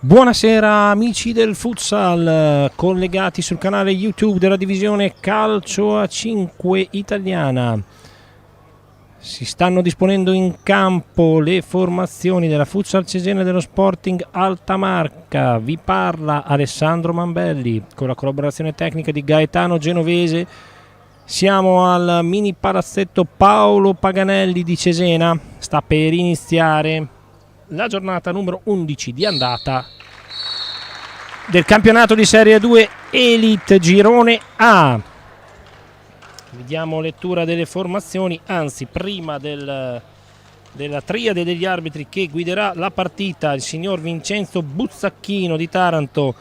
Buonasera amici del futsal, collegati sul canale YouTube della divisione Calcio a 5 italiana. Si stanno disponendo in campo le formazioni della Futsal Cesena e dello Sporting Altamarca. Vi parla Alessandro Mambelli con la collaborazione tecnica di Gaetano Genovese. Siamo al mini palazzetto Paolo Paganelli di Cesena. Sta per iniziare la giornata numero 11 di andata del campionato di Serie 2 Elite Girone A. Vediamo lettura delle formazioni, anzi prima della triade degli arbitri che guiderà la partita, il signor Vincenzo Buzzacchino di Taranto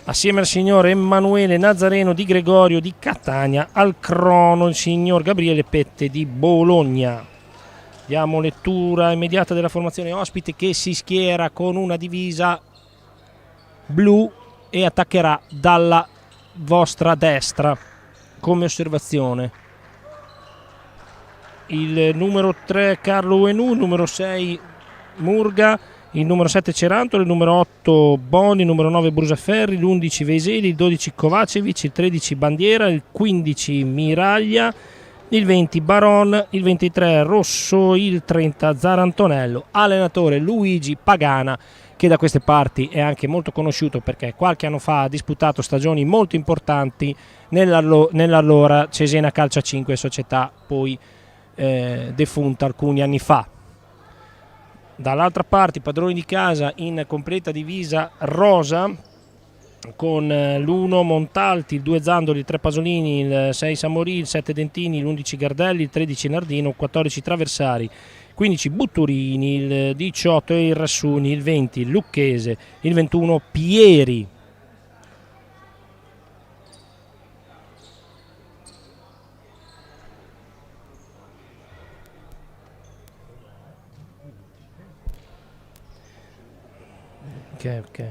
assieme al signor Emanuele Nazareno di Gregorio di Catania, al crono il signor Gabriele Pette di Bologna. Diamo lettura immediata della formazione ospite che si schiera con una divisa blu e attaccherà dalla vostra destra. Come osservazione il numero 3 Carlo Uenu, il numero 6 Murga, il numero 7 Cerantola, il numero 8 Boni, il numero 9 Brusaferri, l'11 Veseli, il 12 Kovacevic, il 13 Bandiera, il 15 Miraglia, il 20 Baron, il 23 Rosso, il 30 Zarantonello. Allenatore Luigi Pagana, che da queste parti è anche molto conosciuto perché qualche anno fa ha disputato stagioni molto importanti nell'allora Cesena Calcio a 5, società poi defunta alcuni anni fa. Dall'altra parte i padroni di casa in completa divisa rosa, con l'1 Montalti, il 2 Zandoli, il 3 Pasolini, il 6 Samorì, il 7 Dentini, l'11 Gardelli, il 13 Nardino, il 14 Traversari, 15 Butturini, il 18 il Rassuni, il 20 Lucchese, il 21 Pieri. Ok.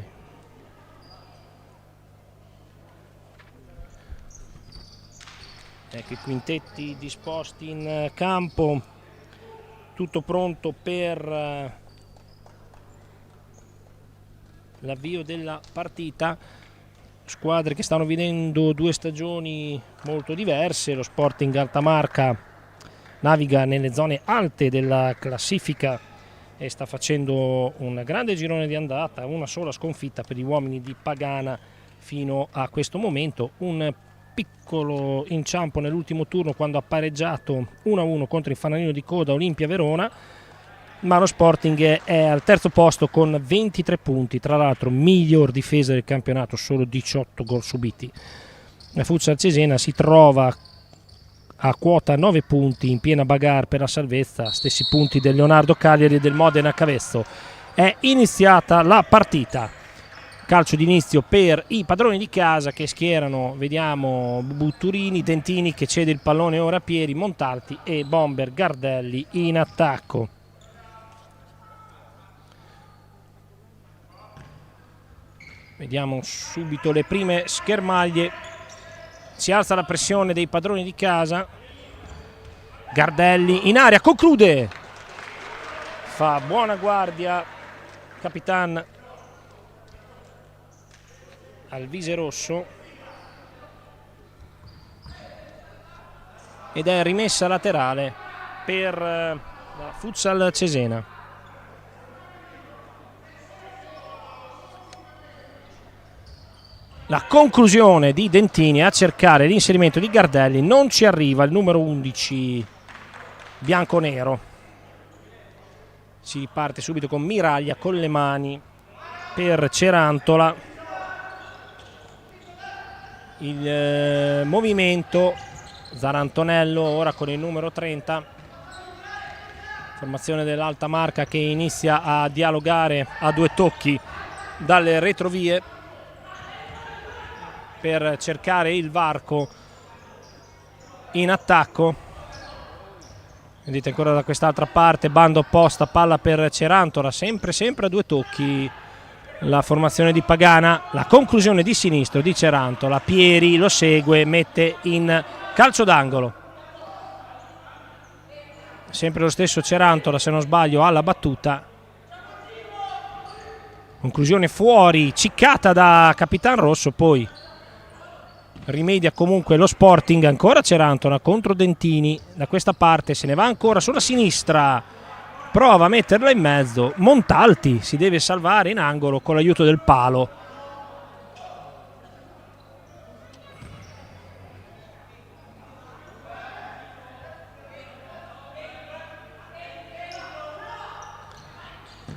Ecco i quintetti disposti in campo, tutto pronto per l'avvio della partita. Squadre che stanno vivendo due stagioni molto diverse. Lo Sporting Altamarca naviga nelle zone alte della classifica e sta facendo un grande girone di andata, una sola sconfitta per gli uomini di Pagana fino a questo momento, un piccolo inciampo nell'ultimo turno quando ha pareggiato 1-1 contro il fanalino di coda Olimpia Verona, ma lo Sporting è al terzo posto con 23 punti, tra l'altro miglior difesa del campionato, solo 18 gol subiti. La Futsal Cesena si trova a quota 9 punti in piena bagarre per la salvezza, stessi punti del Leonardo Cagliari e del Modena Cavezzo. È iniziata la partita. Calcio d'inizio per i padroni di casa che schierano, vediamo Butturini, Dentini che cede il pallone ora a Pieri, Montalti e Bomber Gardelli in attacco. Vediamo subito le prime schermaglie. Si alza la pressione dei padroni di casa. Gardelli in area, conclude. Fa buona guardia Capitan Alvise Rosso. Ed è rimessa laterale per la Futsal Cesena. La conclusione di Dentini a cercare l'inserimento di Gardelli, non ci arriva il numero 11 bianco-nero. Si parte subito con Miraglia con le mani per Cerantola. Il movimento Zarantonello ora con il numero 30. Formazione dell'Altamarca che inizia a dialogare a due tocchi dalle retrovie per cercare il varco in attacco. Vedete ancora da quest'altra parte, bando opposta, palla per Cerantola, sempre a due tocchi la formazione di Pagana. La conclusione di sinistro di Cerantola, Pieri lo segue, mette in calcio d'angolo. Sempre lo stesso Cerantola, se non sbaglio, alla battuta. Conclusione fuori, ciccata da Capitan Rosso, poi rimedia comunque lo Sporting. Ancora Cerantona contro Dentini, da questa parte se ne va ancora sulla sinistra, prova a metterla in mezzo, Montalti si deve salvare in angolo con l'aiuto del palo.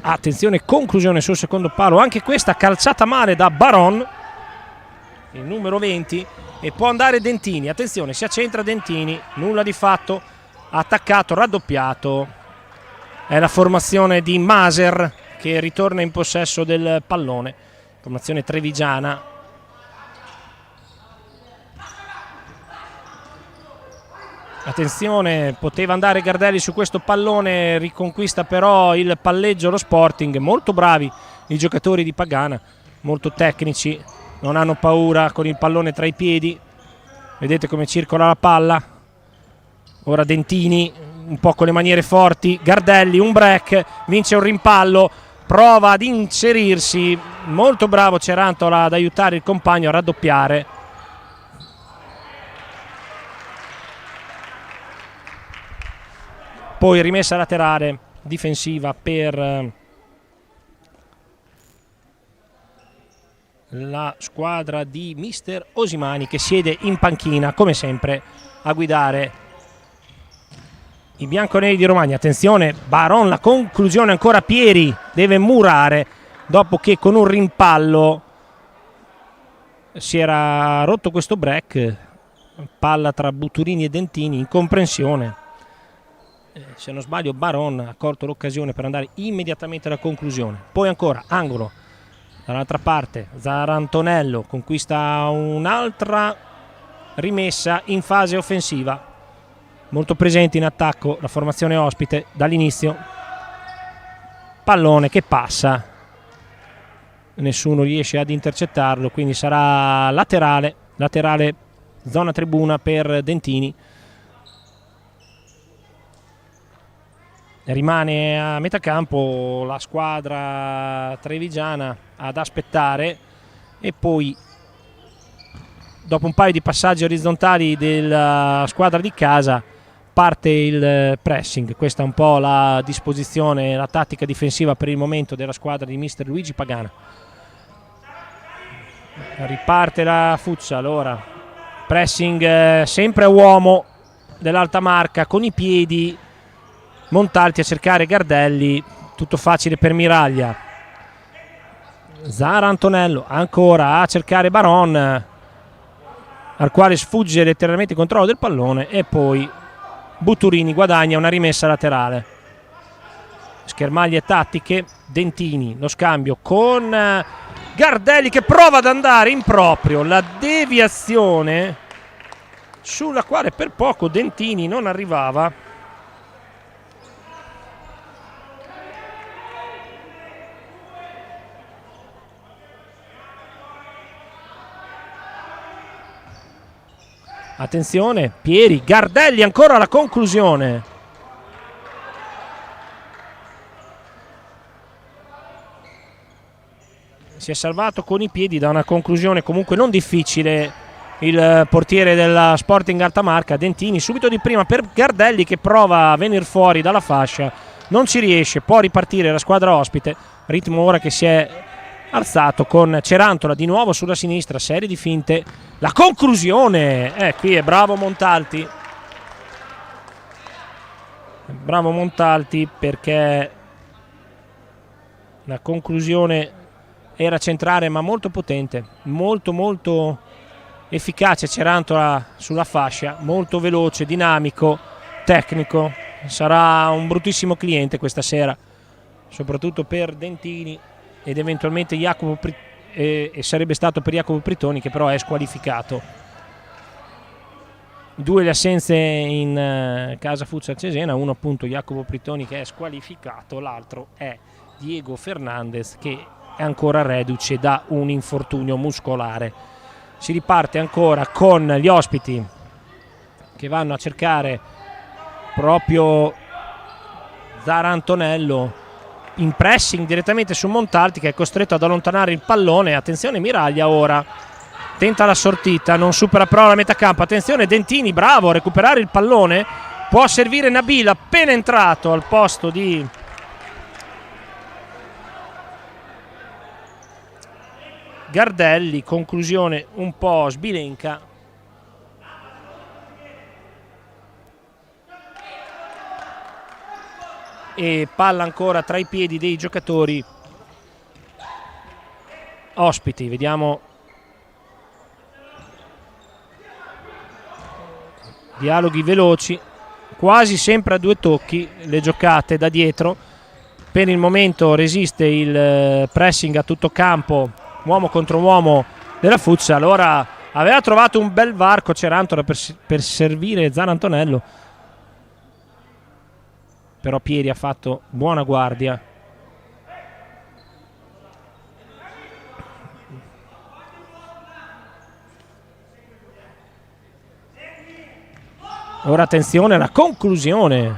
Attenzione, conclusione sul secondo palo, anche questa calciata male da Baron, il numero 20, e può andare Dentini. Attenzione, si accentra Dentini, nulla di fatto, attaccato, raddoppiato. È la formazione di Maser che ritorna in possesso del pallone, formazione trevigiana. Attenzione, poteva andare Gardelli su questo pallone, riconquista però il palleggio lo Sporting. Molto bravi i giocatori di Pagana, molto tecnici, non hanno paura con il pallone tra i piedi. Vedete come circola la palla. Ora Dentini, un po' con le maniere forti. Gardelli, un break, vince un rimpallo, prova ad inserirsi. Molto bravo Cerantola ad aiutare il compagno a raddoppiare. Poi rimessa laterale difensiva per la squadra di mister Osimani, che siede in panchina come sempre a guidare i bianconeri di Romagna. Attenzione, Baron, la conclusione ancora, Pieri deve murare dopo che con un rimpallo si era rotto questo break. Palla tra Buturini e Dentini, incomprensione. Se non sbaglio Baron ha colto l'occasione per andare immediatamente alla conclusione. Poi ancora angolo dall'altra parte, Zarantonello conquista un'altra rimessa in fase offensiva, molto presente in attacco la formazione ospite dall'inizio. Pallone che passa, nessuno riesce ad intercettarlo, quindi sarà laterale zona tribuna per Dentini. Rimane a metà campo la squadra trevigiana ad aspettare, e poi dopo un paio di passaggi orizzontali della squadra di casa parte il pressing. Questa è un po' la disposizione, la tattica difensiva per il momento della squadra di mister Luigi Pagana. Riparte la Futsal ora, pressing sempre a uomo dell'alta marca con i piedi. Montalti a cercare Gardelli, tutto facile per Miraglia. Zarantonello ancora a cercare Baron, al quale sfugge letteralmente il controllo del pallone, e poi Buturini guadagna una rimessa laterale. Schermaglie tattiche, Dentini, lo scambio con Gardelli che prova ad andare in proprio, la deviazione sulla quale per poco Dentini non arrivava. Attenzione, Pieri, Gardelli ancora alla conclusione. Si è salvato con i piedi da una conclusione comunque non difficile il portiere della Sporting Altamarca, Dentini, subito di prima per Gardelli che prova a venire fuori dalla fascia, non ci riesce, può ripartire la squadra ospite, ritmo ora che si è alzato con Cerantola di nuovo sulla sinistra, serie di finte, la conclusione, qui è bravo Montalti, perché la conclusione era centrale ma molto potente, molto efficace. Cerantola sulla fascia, molto veloce, dinamico, tecnico. Sarà un bruttissimo cliente questa sera, soprattutto per Dentini ed eventualmente Jacopo e sarebbe stato per Jacopo Pritoni, che però è squalificato. 2 le assenze in casa Futsal Cesena, uno appunto Jacopo Pritoni che è squalificato, l'altro è Diego Fernandez che è ancora reduce da un infortunio muscolare. Si riparte ancora con gli ospiti che vanno a cercare proprio Zarantonello, in pressing direttamente su Montalti, che è costretto ad allontanare il pallone. Attenzione Miraglia ora, tenta la sortita, non supera però la metà campo. Attenzione Dentini, bravo a recuperare il pallone, può servire Nabil, appena entrato al posto di Gardelli. Conclusione un po' sbilenca. E palla ancora tra i piedi dei giocatori ospiti. Vediamo dialoghi veloci, quasi sempre a due tocchi le giocate da dietro. Per il momento resiste il pressing a tutto campo, uomo contro uomo della Futsal. Ora aveva trovato un bel varco Cerantora per servire Zara Antonello, però Pieri ha fatto buona guardia. Ora attenzione alla conclusione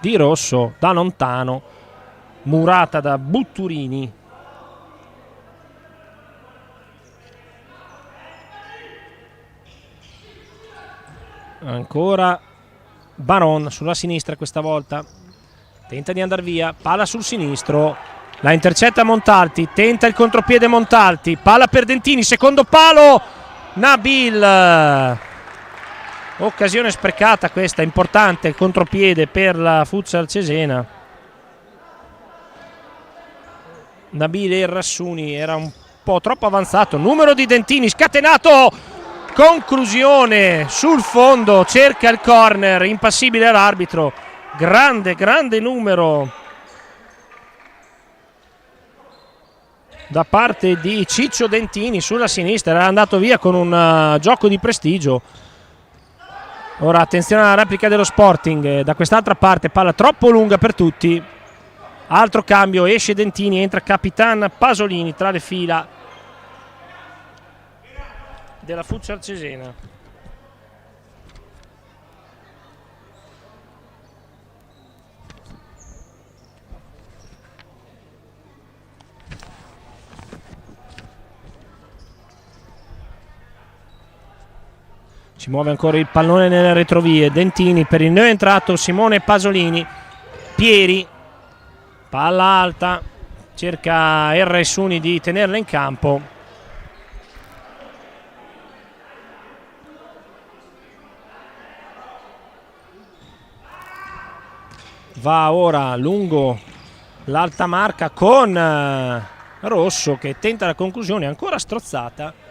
di Rosso da lontano, murata da Butturini. Ancora Baron sulla sinistra questa volta, tenta di andare via, palla sul sinistro, la intercetta Montalti, tenta il contropiede Montalti, palla per Dentini, secondo palo Nabil. Occasione sprecata questa, importante il contropiede per la Futsal Cesena. Nabil Errassuni era un po' troppo avanzato, numero di Dentini scatenato, conclusione sul fondo, cerca il corner, impassibile l'arbitro. Grande numero da parte di Ciccio Dentini sulla sinistra, era andato via con un gioco di prestigio. Ora attenzione alla replica dello Sporting, da quest'altra parte palla troppo lunga per tutti, altro cambio, esce Dentini, entra Capitan Pasolini tra le fila della Futsal Cesena. Si muove ancora il pallone nelle retrovie, Dentini per il neoentrato Simone Pasolini. Pieri, palla alta, cerca Errassuni di tenerla in campo. Va ora lungo l'alta marca con Rosso che tenta la conclusione, ancora strozzata.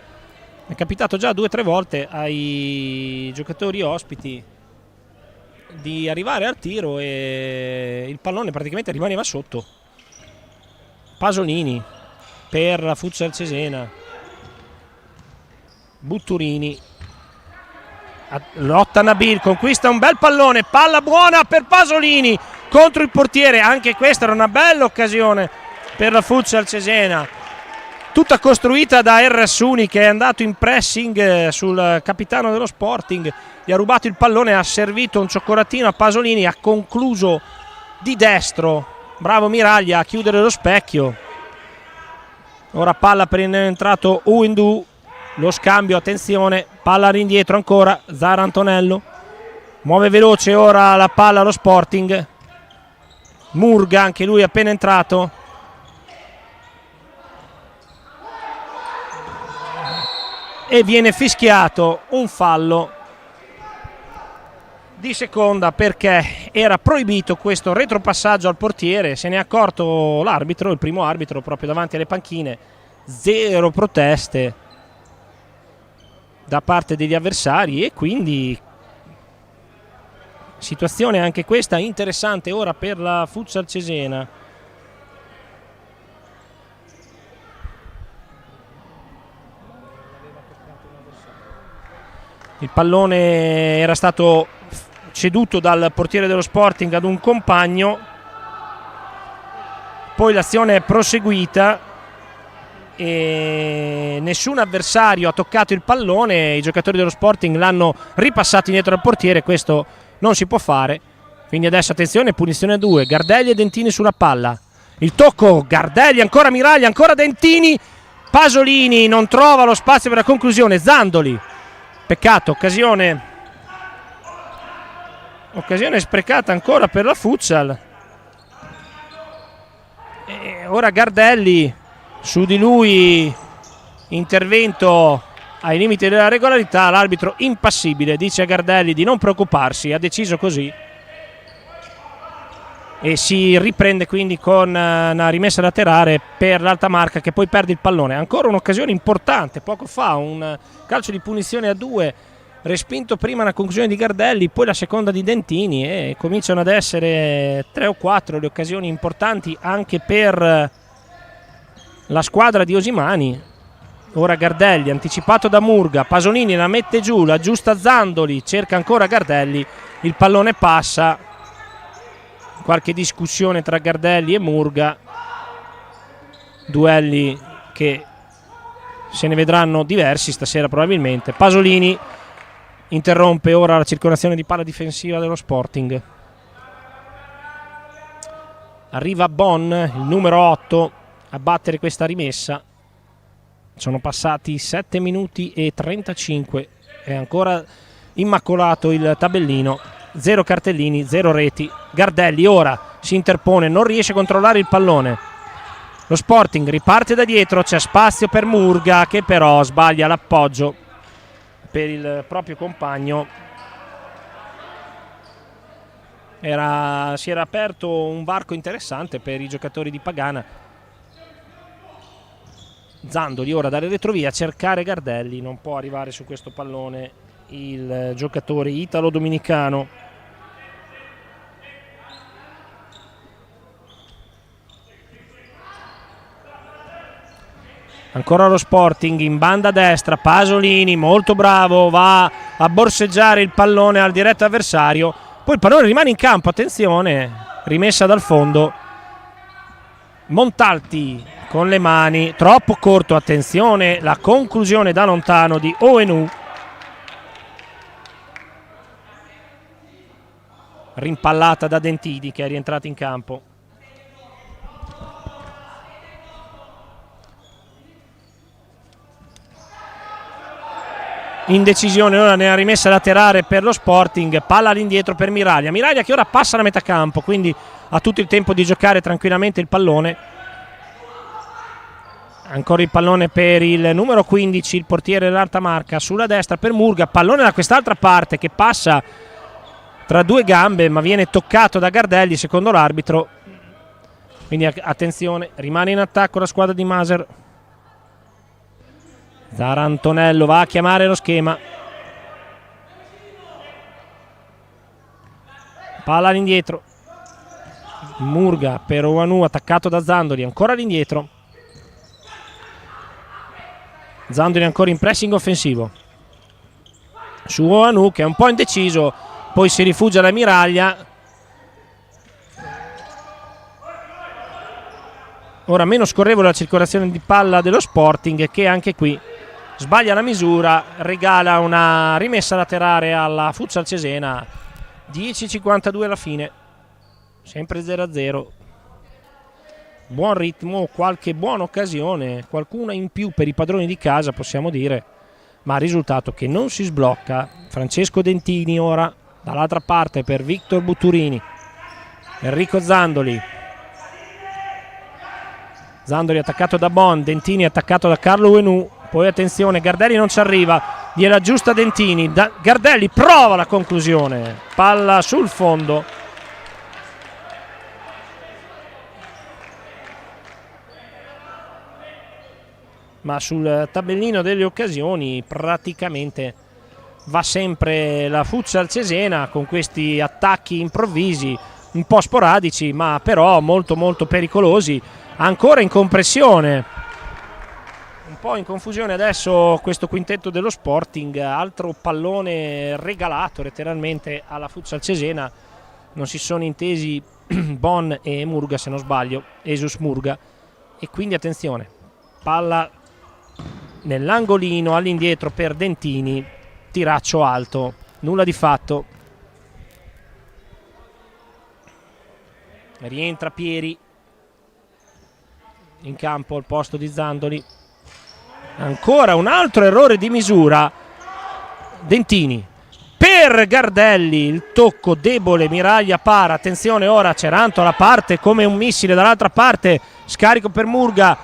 È capitato già 2 o 3 volte ai giocatori ospiti di arrivare al tiro e il pallone praticamente rimaneva sotto. Pasolini per la Futsal Cesena, Butturini, lotta Nabil, conquista un bel pallone, palla buona per Pasolini contro il portiere, anche questa era una bella occasione per la Futsal Cesena, tutta costruita da Errassuni che è andato in pressing sul capitano dello Sporting, gli ha rubato il pallone, ha servito un cioccolatino a Pasolini, ha concluso di destro, bravo Miraglia a chiudere lo specchio. Ora palla per il entrato Uindu, lo scambio, attenzione, palla all'indietro ancora, Zara Antonello, muove veloce ora la palla allo Sporting, Murga anche lui appena entrato, e viene fischiato un fallo di seconda perché era proibito questo retropassaggio al portiere. Se ne è accorto l'arbitro, il primo arbitro proprio davanti alle panchine, 0 proteste da parte degli avversari e quindi situazione anche questa interessante ora per la Futsal Cesena. Il pallone era stato ceduto dal portiere dello Sporting ad un compagno, poi l'azione è proseguita e nessun avversario ha toccato il pallone, i giocatori dello Sporting l'hanno ripassato indietro al portiere, questo non si può fare, quindi adesso attenzione, punizione a 2, Gardelli e Dentini sulla palla, il tocco, Gardelli, ancora Miraglia, ancora Dentini, Pasolini non trova lo spazio per la conclusione, Zandoli, peccato, occasione sprecata ancora per la Futsal. E ora Gardelli, su di lui intervento ai limiti della regolarità, l'arbitro impassibile dice a Gardelli di non preoccuparsi, ha deciso così e si riprende quindi con una rimessa laterale per l'Alta Marca, che poi perde il pallone. Ancora un'occasione importante, poco fa un calcio di punizione a 2 respinto, prima la conclusione di Gardelli, poi la seconda di Dentini, e cominciano ad essere 3 o 4 le occasioni importanti anche per la squadra di Osimani. Ora Gardelli, anticipato da Murga, Pasolini la mette giù, la aggiusta Zandoli, cerca ancora Gardelli, il pallone passa, qualche discussione tra Gardelli e Murga, duelli che se ne vedranno diversi stasera probabilmente. Pasolini interrompe ora la circolazione di palla difensiva dello Sporting. Arriva Bon, il numero 8, a battere questa rimessa. Sono passati 7 minuti e 35, è ancora immacolato il tabellino, 0 cartellini, 0 reti. Gardelli ora si interpone, non riesce a controllare il pallone. Lo Sporting riparte da dietro, c'è spazio per Murga che però sbaglia l'appoggio per il proprio compagno. Si era aperto un varco interessante per i giocatori di Pagana. Zandoli ora dalle retrovie a cercare Gardelli, non può arrivare su questo pallone il giocatore italo-dominicano. Ancora lo Sporting in banda destra, Pasolini molto bravo, va a borseggiare il pallone al diretto avversario, poi il pallone rimane in campo, attenzione, rimessa dal fondo, Montalti con le mani, troppo corto, attenzione, la conclusione da lontano di Oenu, rimpallata da Dentini che è rientrato in campo. Indecisione ora nella rimessa laterale per lo Sporting, palla all'indietro per Miraglia, Miraglia che ora passa la metà campo, quindi ha tutto il tempo di giocare tranquillamente il pallone. Ancora il pallone per il numero 15, il portiere dell'Alta Marca, sulla destra per Murga, pallone da quest'altra parte che passa tra due gambe ma viene toccato da Gardelli secondo l'arbitro, quindi attenzione, rimane in attacco la squadra di Maser. Zarantonello va a chiamare lo schema, palla all'indietro, Murga per Oanu attaccato da Zandoli, ancora all'indietro, Zandoli ancora in pressing offensivo su Oanu che è un po' indeciso, poi si rifugia da Miraglia. Ora meno scorrevole la circolazione di palla dello Sporting che anche qui sbaglia la misura, regala una rimessa laterale alla Futsal Cesena. 10:52 alla fine, sempre 0-0. Buon ritmo, qualche buona occasione, qualcuna in più per i padroni di casa possiamo dire, ma risultato che non si sblocca. Francesco Dentini ora dall'altra parte per Victor Butturini, Enrico Zandoli attaccato da Bon, Dentini attaccato da Carlo Oenu, poi attenzione Gardelli non ci arriva, gliela giusta Dentini, Gardelli prova la conclusione, palla sul fondo, ma sul tabellino delle occasioni praticamente va sempre la Futsal Cesena con questi attacchi improvvisi un po' sporadici ma però molto molto pericolosi. Ancora in compressione, un po' in confusione adesso questo quintetto dello Sporting, altro pallone regalato letteralmente alla Futsal Cesena, non si sono intesi Bon e Murga se non sbaglio, Esus Murga, e quindi attenzione, palla nell'angolino all'indietro per Dentini, tiraccio alto, nulla di fatto, rientra Pieri, in campo al posto di Zandoli. Ancora un altro errore di misura. Dentini per Gardelli, il tocco debole, Miraglia para, attenzione ora Cerantola parte come un missile dall'altra parte, scarico per Murga,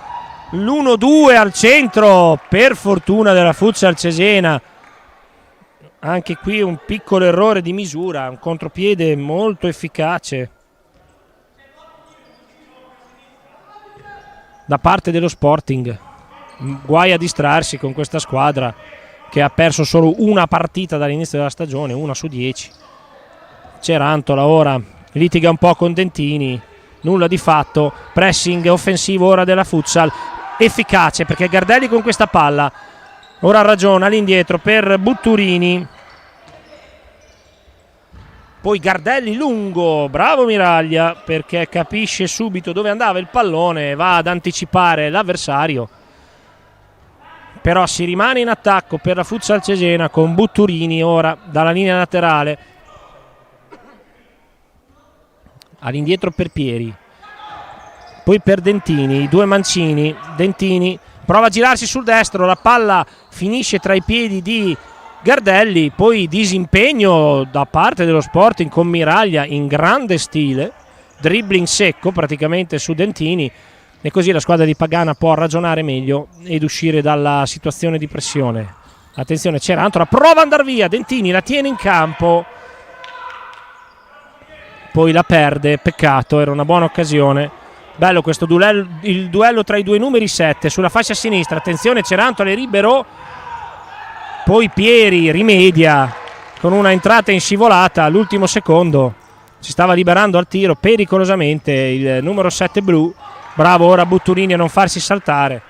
l'1-2 al centro, per fortuna della Futsal Cesena. Anche qui un piccolo errore di misura, un contropiede molto efficace da parte dello Sporting. Guai a distrarsi con questa squadra che ha perso solo una partita dall'inizio della stagione, 1 su 10. Cerantola ora litiga un po' con Dentini, nulla di fatto, pressing offensivo ora della Futsal, efficace perché Gardelli con questa palla ora ragiona all'indietro per Butturini, poi Gardelli lungo, bravo Miraglia perché capisce subito dove andava il pallone, va ad anticipare l'avversario. Però si rimane in attacco per la Futsal Cesena con Butturini ora dalla linea laterale all'indietro per Pieri, poi per Dentini, i due mancini. Dentini prova a girarsi sul destro, la palla finisce tra i piedi di Gardelli, poi disimpegno da parte dello Sporting con Miraglia in grande stile, dribbling secco praticamente su Dentini, e così la squadra di Pagana può ragionare meglio ed uscire dalla situazione di pressione. Attenzione, Cerantola prova ad andare via, Dentini la tiene in campo, poi la perde, peccato, era una buona occasione. Bello questo duello, il duello tra i due numeri 7 sulla fascia sinistra. Attenzione, Cerantola e libero, poi Pieri rimedia con una entrata in scivolata all'ultimo secondo, si stava liberando al tiro pericolosamente il numero 7 blu. Bravo ora Butturini a non farsi saltare,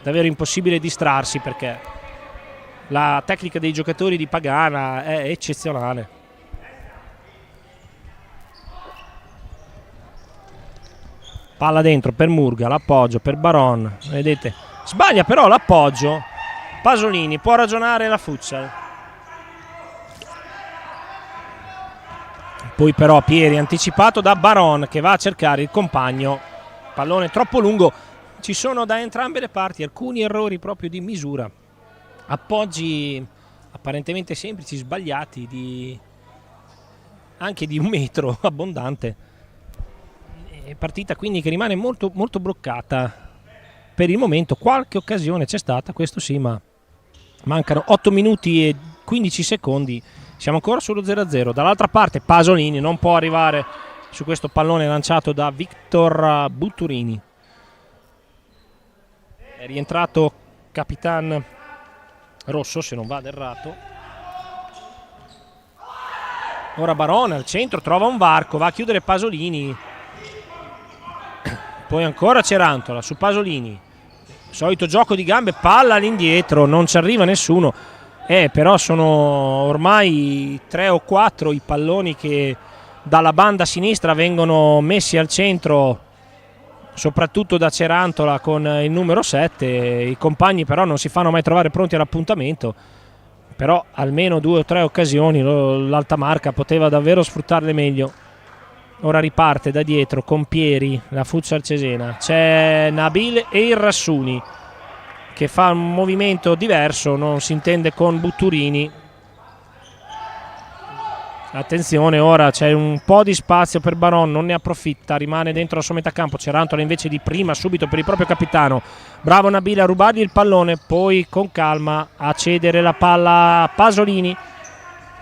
davvero impossibile distrarsi perché la tecnica dei giocatori di Pagana è eccezionale. Palla dentro per Murga, l'appoggio per Baron, vedete, sbaglia però l'appoggio. Pasolini, può ragionare la Futsal. Poi però Pieri anticipato da Baron che va a cercare il compagno, pallone troppo lungo. Ci sono da entrambe le parti alcuni errori proprio di misura, appoggi apparentemente semplici sbagliati anche di un metro abbondante. Partita quindi che rimane molto, molto bloccata per il momento. Qualche occasione c'è stata, questo sì, ma mancano 8 minuti e 15 secondi, siamo ancora sullo 0-0. Dall'altra parte Pasolini non può arrivare su questo pallone lanciato da Victor Butturini. È rientrato Capitan Rosso, se non vado errato. Ora Barone al centro, trova un varco, va a chiudere Pasolini. Poi ancora Cerantola su Pasolini, solito gioco di gambe, palla all'indietro, non ci arriva nessuno. Però sono ormai 3 o 4 i palloni che dalla banda sinistra vengono messi al centro, soprattutto da Cerantola con il numero 7. I compagni però non si fanno mai trovare pronti all'appuntamento, però almeno 2 o 3 occasioni l'alta marca poteva davvero sfruttarle meglio. Ora riparte da dietro con Pieri la Futsal Cesena, c'è Nabil e il Rassuni che fa un movimento diverso, non si intende con Butturini. Attenzione, ora c'è un po' di spazio per Baron, non ne approfitta, rimane dentro la sua metà campo. Cerantola invece di prima subito per il proprio capitano, bravo Nabil a rubargli il pallone, poi con calma a cedere la palla a Pasolini.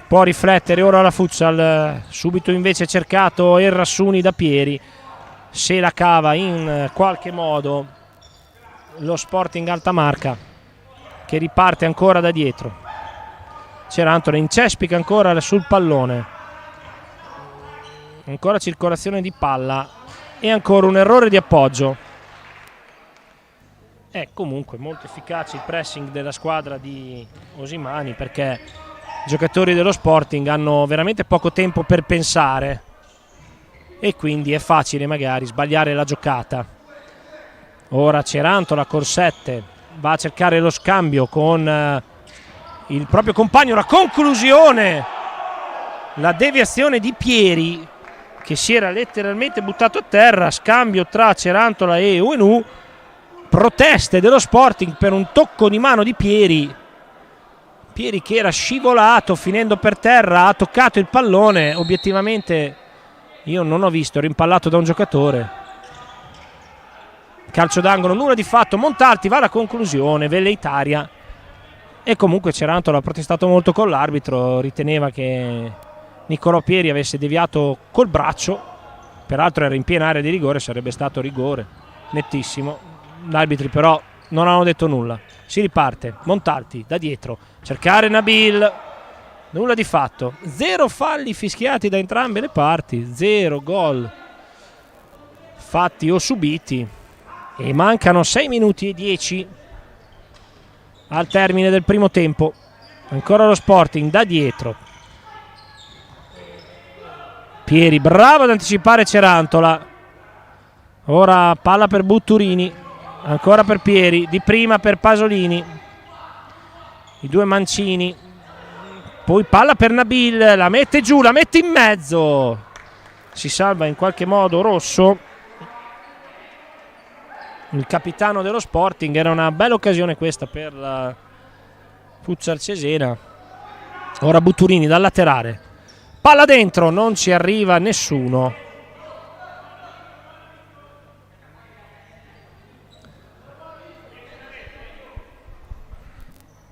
Può riflettere ora la Futsal, subito invece cercato il Rassuni da Pieri, se la cava in qualche modo lo Sporting Altamarca che riparte ancora da dietro. Cerantola incespica ancora sul pallone, ancora circolazione di palla e ancora un errore di appoggio. È comunque molto efficace il pressing della squadra di Osimani, perché i giocatori dello Sporting hanno veramente poco tempo per pensare e quindi è facile magari sbagliare la giocata. Ora Cerantola col 7 va a cercare lo scambio con il proprio compagno, la conclusione, la deviazione di Pieri che si era letteralmente buttato a terra. Scambio tra Cerantola e Uenu, proteste dello Sporting per un tocco di mano di Pieri che era scivolato finendo per terra, ha toccato il pallone, obiettivamente io non ho visto, rimpallato da un giocatore. Calcio d'angolo, nulla di fatto. Montalti va alla conclusione, velleitaria, e comunque Cerantola ha protestato molto con l'arbitro, riteneva che Niccolò Pieri avesse deviato col braccio, peraltro era in piena area di rigore, sarebbe stato rigore nettissimo. Gli arbitri però non hanno detto nulla. Si riparte, Montalti da dietro, cercare Nabil, nulla di fatto. 0 falli fischiati da entrambe le parti, 0 gol fatti o subiti, e mancano 6 minuti e 10 al termine del primo tempo. Ancora lo Sporting da dietro, Pieri bravo ad anticipare Cerantola, ora palla per Butturini, ancora per Pieri, di prima per Pasolini, i due mancini, poi palla per Nabil, la mette giù, la mette in mezzo, si salva in qualche modo Rosso, il capitano dello Sporting. Era una bella occasione questa per la Futsal Cesena. Ora Butturini dal laterale, palla dentro, non ci arriva nessuno.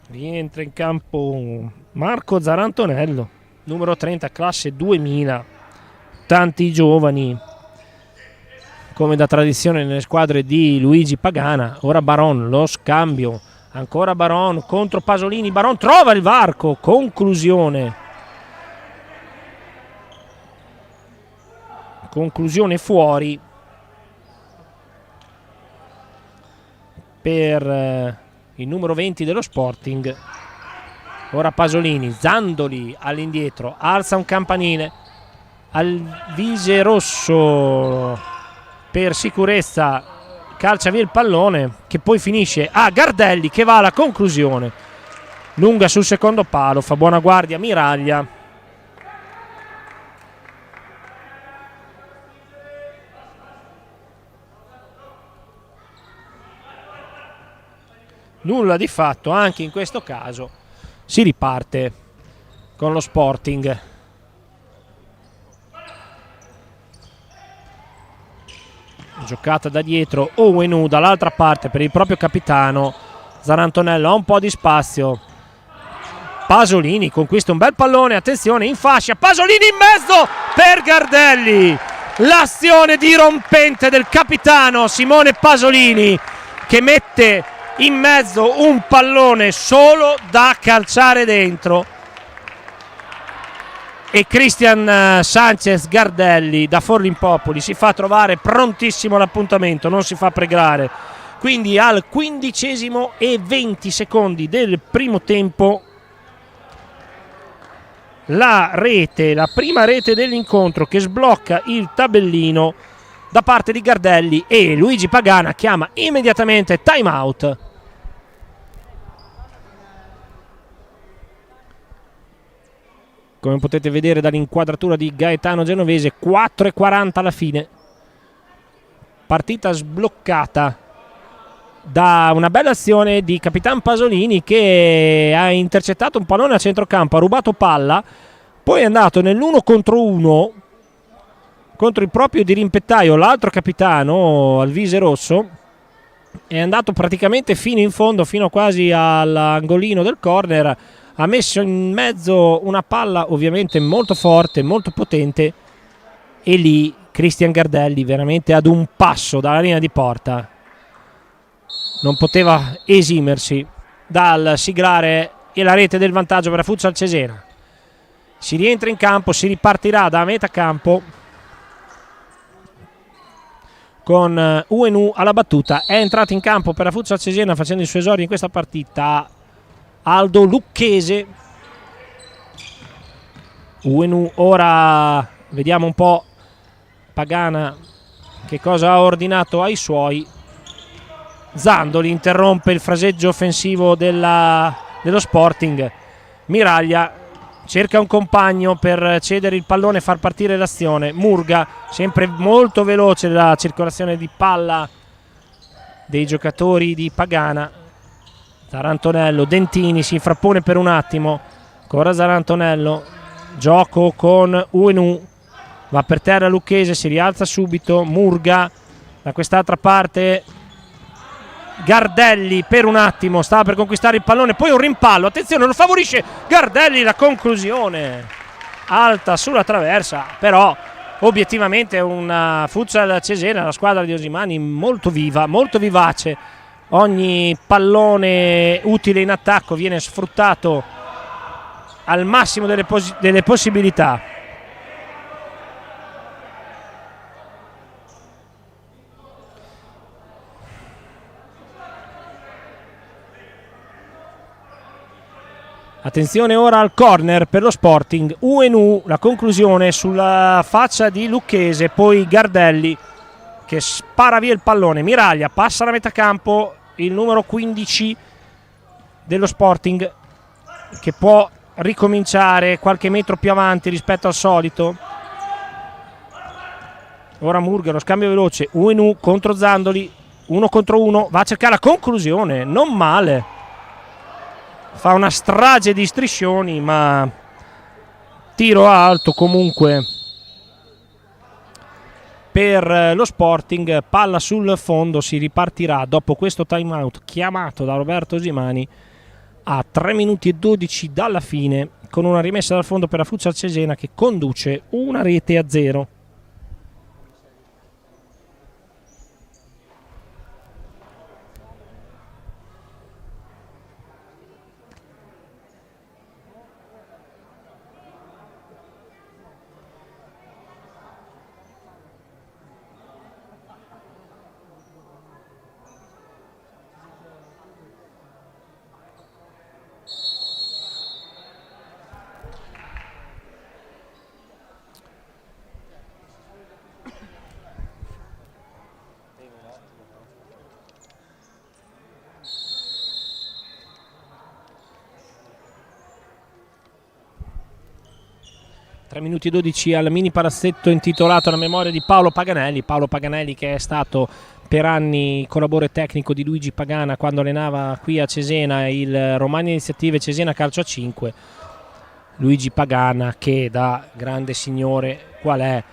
Rientra in campo Marco Zarantonello, numero 30, classe 2000. Tanti giovani, come da tradizione nelle squadre di Luigi Pagana. Ora Baron, lo scambio, ancora Baron contro Pasolini, Baron trova il varco, conclusione fuori per il numero 20 dello Sporting. Ora Pasolini, Zandoli all'indietro, alza un campanile, Alvise Rosso per sicurezza calcia via il pallone, che poi finisce a Gardelli, che va alla conclusione, lunga sul secondo palo, fa buona guardia Miraglia. Nulla di fatto anche in questo caso. Si riparte con lo Sporting. Giocata da dietro, Uenu dall'altra parte per il proprio capitano. Zarantonello ha un po' di spazio, Pasolini conquista un bel pallone, attenzione in fascia, Pasolini in mezzo per Gardelli. L'azione dirompente del capitano Simone Pasolini, che mette in mezzo un pallone solo da calciare dentro, e Cristian Sanchez Gardelli da Forlimpopoli si fa trovare prontissimo all'appuntamento, non si fa pregare. Quindi al 15° del primo tempo la prima rete dell'incontro che sblocca il tabellino da parte di Gardelli, e Luigi Pagana chiama immediatamente time out. Come potete vedere dall'inquadratura di Gaetano Genovese, 4:40 alla fine. Partita sbloccata da una bella azione di Capitan Pasolini, che ha intercettato un pallone a centrocampo, ha rubato palla, poi è andato nell'1 contro 1 contro il proprio dirimpettaio, l'altro capitano Alvise Rosso, è andato praticamente fino in fondo, fino quasi all'angolino del corner, ha messo in mezzo una palla ovviamente molto forte, molto potente, e lì Cristian Gardelli veramente ad un passo dalla linea di porta non poteva esimersi dal siglare la rete del vantaggio per la Futsal Cesena. Si rientra in campo, si ripartirà da metà campo con Uenu alla battuta. È entrato in campo per la Futsal Cesena facendo il suo esordio in questa partita Aldo Lucchese. Uenu, ora vediamo un po' Pagana che cosa ha ordinato ai suoi. Zandoli interrompe il fraseggio offensivo dello Sporting. Miraglia cerca un compagno per cedere il pallone e far partire l'azione. Murga, sempre molto veloce la circolazione di palla dei giocatori di Pagana. Zarantonello, Dentini si frappone per un attimo, ancora Zarantonello, gioco con Uenu, va per terra Lucchese, si rialza subito. Murga da quest'altra parte, Gardelli per un attimo stava per conquistare il pallone, poi un rimpallo, attenzione, lo favorisce Gardelli, la conclusione alta sulla traversa, però obiettivamente una Futsal Cesena, la squadra di Osimani molto viva, molto vivace. Ogni pallone utile in attacco viene sfruttato al massimo delle possibilità. Attenzione ora al corner per lo Sporting. Uenu, la conclusione sulla faccia di Lucchese, poi Gardelli che spara via il pallone. Miraglia passa la metà campo, il numero 15 dello Sporting, che può ricominciare qualche metro più avanti rispetto al solito. Ora Murga, lo scambio veloce, Uenu contro Zandoli, 1 contro 1, va a cercare la conclusione, non male, fa una strage di striscioni, ma tiro alto comunque per lo Sporting. Palla sul fondo, si ripartirà dopo questo time out chiamato da Roberto Osimani a 3 minuti e 12 dalla fine, con una rimessa dal fondo per la Futsal Cesena che conduce 1-0. Minuti e 12 al mini palazzetto intitolato alla memoria di Paolo Paganelli che è stato per anni collaboratore tecnico di Luigi Pagana quando allenava qui a Cesena il Romagna Iniziative Cesena Calcio a 5. Luigi Pagana che, da grande signore qual è,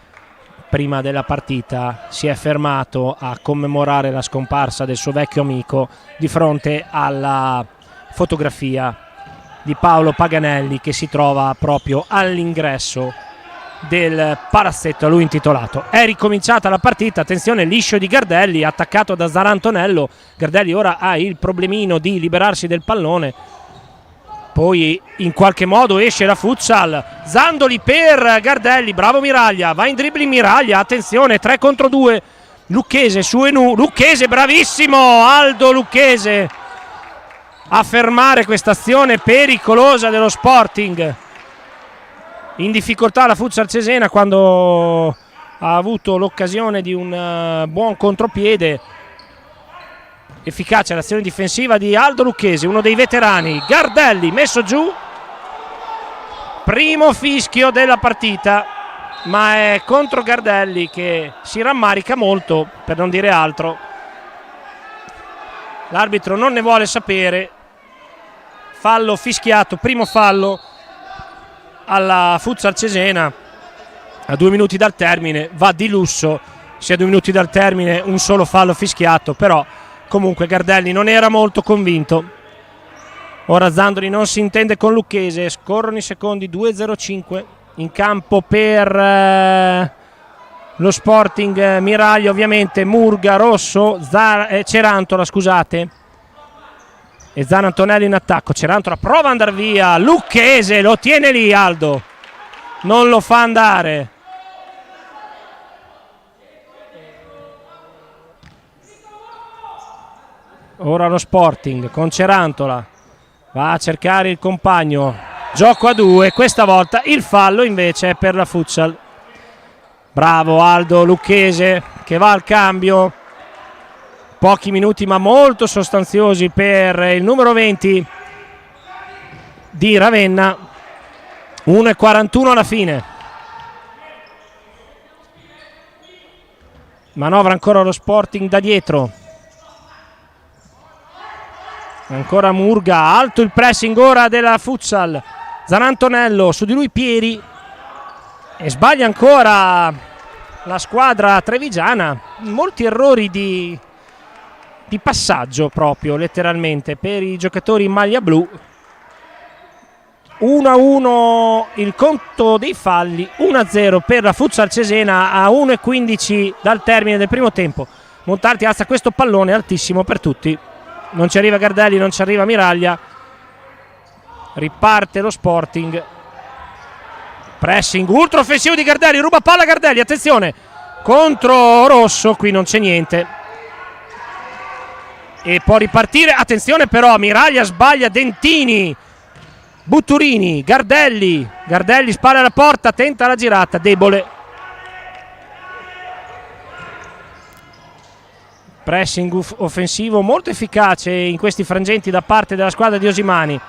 prima della partita si è fermato a commemorare la scomparsa del suo vecchio amico di fronte alla fotografia di Paolo Paganelli che si trova proprio all'ingresso del palazzetto a lui intitolato. È ricominciata la partita, attenzione, liscio di Gardelli attaccato da Zarantonello. Gardelli ora ha il problemino di liberarsi del pallone, poi in qualche modo esce la Futsal. Zandoli per Gardelli, bravo Miraglia, va in dribbling Miraglia, attenzione, 3 contro 2, Lucchese su Enu, Lucchese bravissimo, Aldo Lucchese a fermare questa azione pericolosa dello Sporting. In difficoltà la Futsal Cesena quando ha avuto l'occasione di un buon contropiede. Efficace l'azione difensiva di Aldo Lucchese, uno dei veterani. Gardelli messo giù, primo fischio della partita, ma è contro Gardelli che si rammarica molto, per non dire altro. L'arbitro non ne vuole sapere. Fallo fischiato, primo fallo alla Futsal Cesena a 2 minuti dal termine. Va di lusso se a 2 minuti dal termine un solo fallo fischiato, però comunque Gardelli non era molto convinto. Ora Zandoli non si intende con Lucchese, scorrono i secondi, 2-0-5 in campo per lo Sporting. Miraglia ovviamente, Murga, Rosso, Cerantola scusate, e Zarantonello in attacco. Cerantola prova ad andare via, Lucchese lo tiene lì, Aldo non lo fa andare. Ora lo Sporting con Cerantola, va a cercare il compagno, gioco a 2, questa volta il fallo invece è per la Futsal. Bravo Aldo Lucchese che va al cambio. Pochi minuti ma molto sostanziosi per il numero 20 di Ravenna. 1:41 alla fine. Manovra ancora lo Sporting da dietro. Ancora Murga, alto il pressing ora della Futsal. Zanantonello, su di lui Pieri. E sbaglia ancora la squadra trevigiana. Molti errori di passaggio proprio, letteralmente, per i giocatori in maglia blu. 1-1 il conto dei falli, 1-0 per la Futsal Cesena a 1:15 dal termine del primo tempo. Montalti alza questo pallone altissimo per tutti. Non ci arriva Gardelli, non ci arriva Miraglia. Riparte lo Sporting. Pressing ultra offensivo di Gardelli, ruba palla Gardelli, attenzione, contro Rosso, qui non c'è niente. E può ripartire, attenzione però, Miraglia sbaglia, Dentini, Butturini, Gardelli spara alla porta, tenta la girata, debole. Pressing offensivo molto efficace in questi frangenti da parte della squadra di Osimani.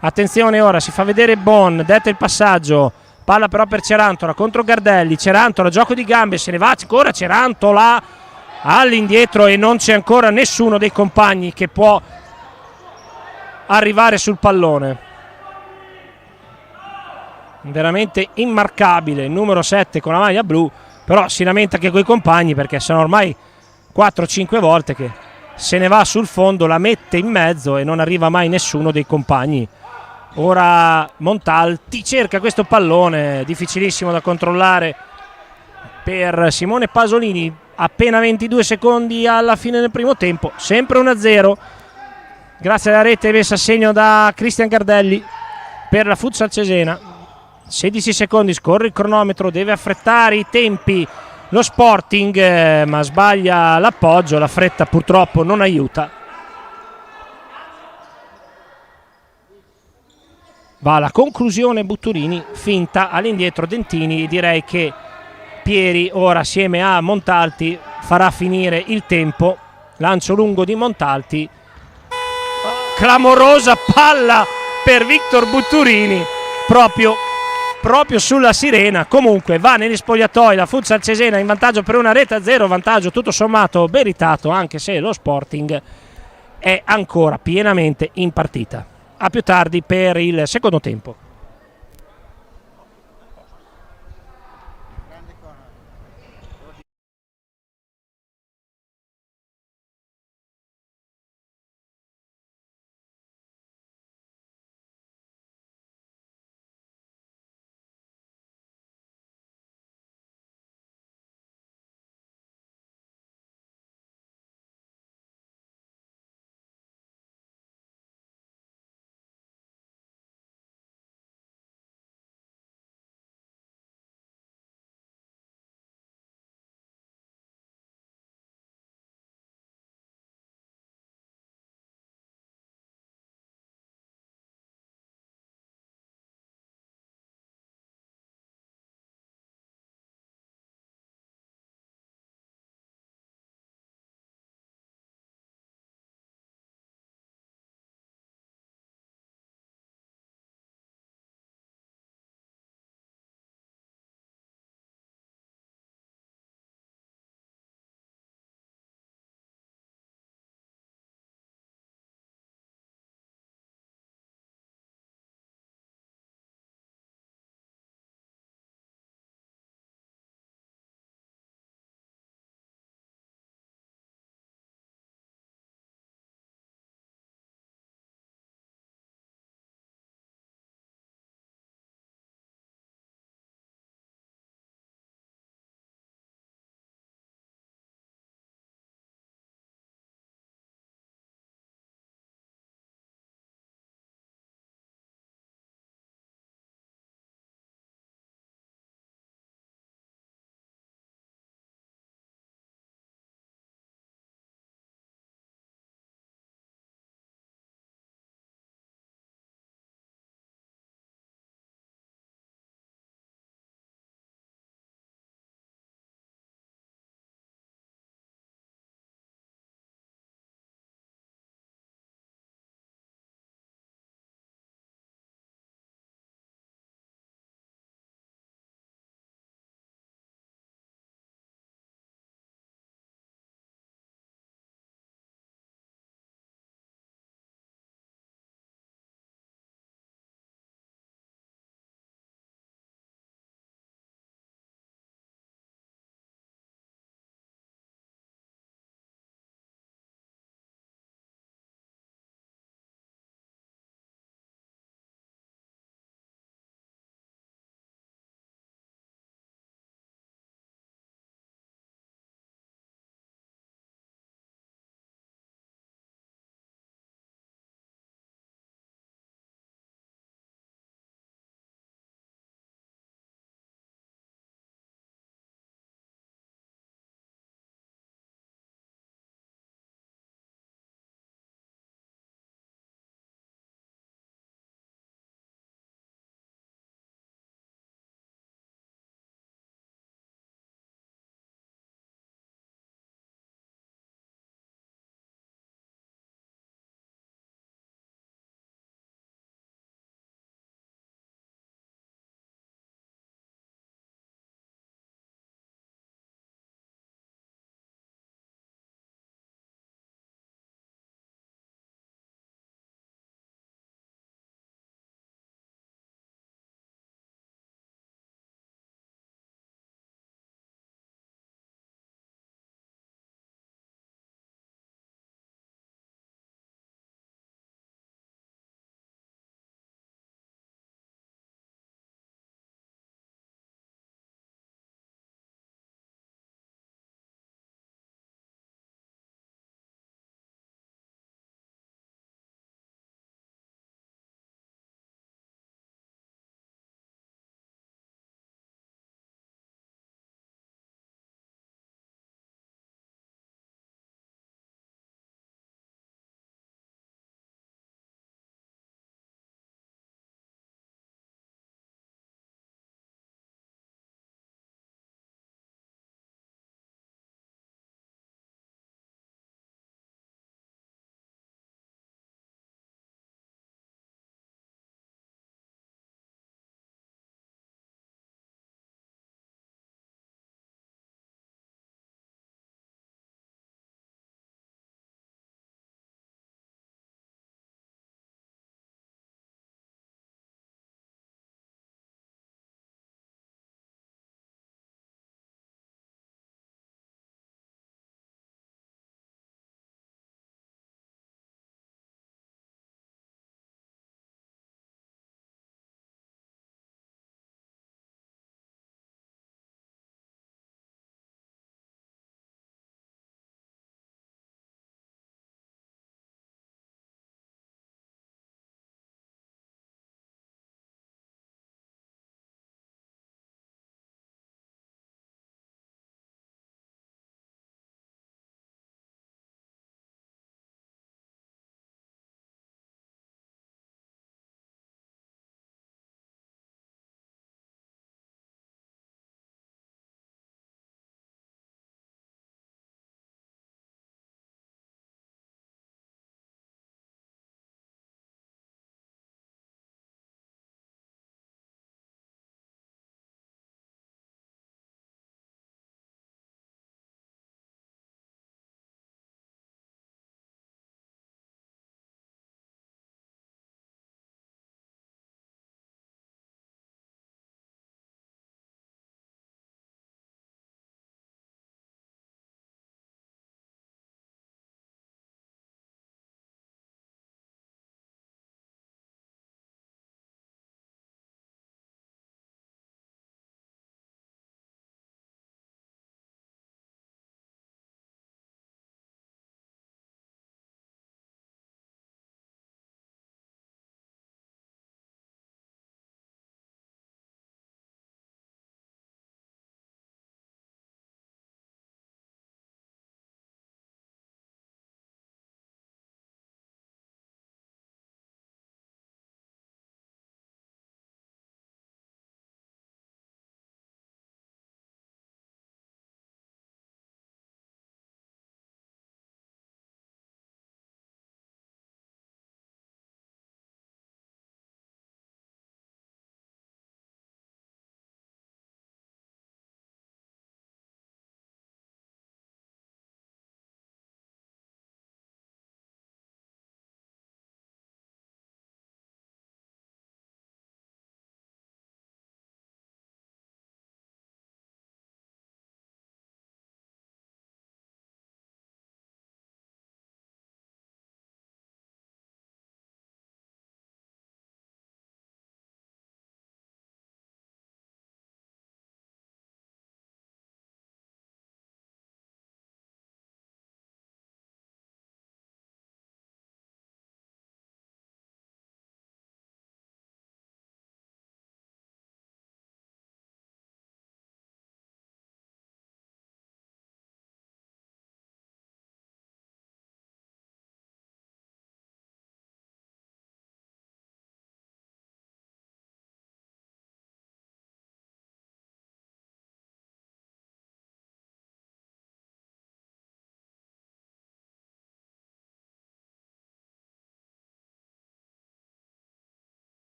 Attenzione ora, si fa vedere Bon, detta il passaggio, palla però per Cerantola contro Gardelli, Cerantola, gioco di gambe, se ne va ancora Cerantola all'indietro e non c'è ancora nessuno dei compagni che può arrivare sul pallone. Veramente immarcabile il numero 7 con la maglia blu, però si lamenta anche coi compagni perché sono ormai 4-5 volte che se ne va sul fondo, la mette in mezzo e non arriva mai nessuno dei compagni. Ora Montalti cerca questo pallone, difficilissimo da controllare per Simone Pasolini, appena 22 secondi alla fine del primo tempo, sempre 1-0 grazie alla rete messa a segno da Cristian Gardelli per la Futsal Cesena. 16 secondi, scorre il cronometro, deve affrettare i tempi lo Sporting, ma sbaglia l'appoggio, la fretta purtroppo non aiuta. Va alla conclusione Butturini, finta all'indietro Dentini, direi che Pieri ora assieme a Montalti farà finire il tempo. Lancio lungo di Montalti, clamorosa palla per Victor Butturini proprio sulla sirena. Comunque va negli spogliatoi la Futsal Cesena in vantaggio per 1-0, vantaggio tutto sommato meritato, anche se lo Sporting è ancora pienamente in partita. A più tardi per il secondo tempo.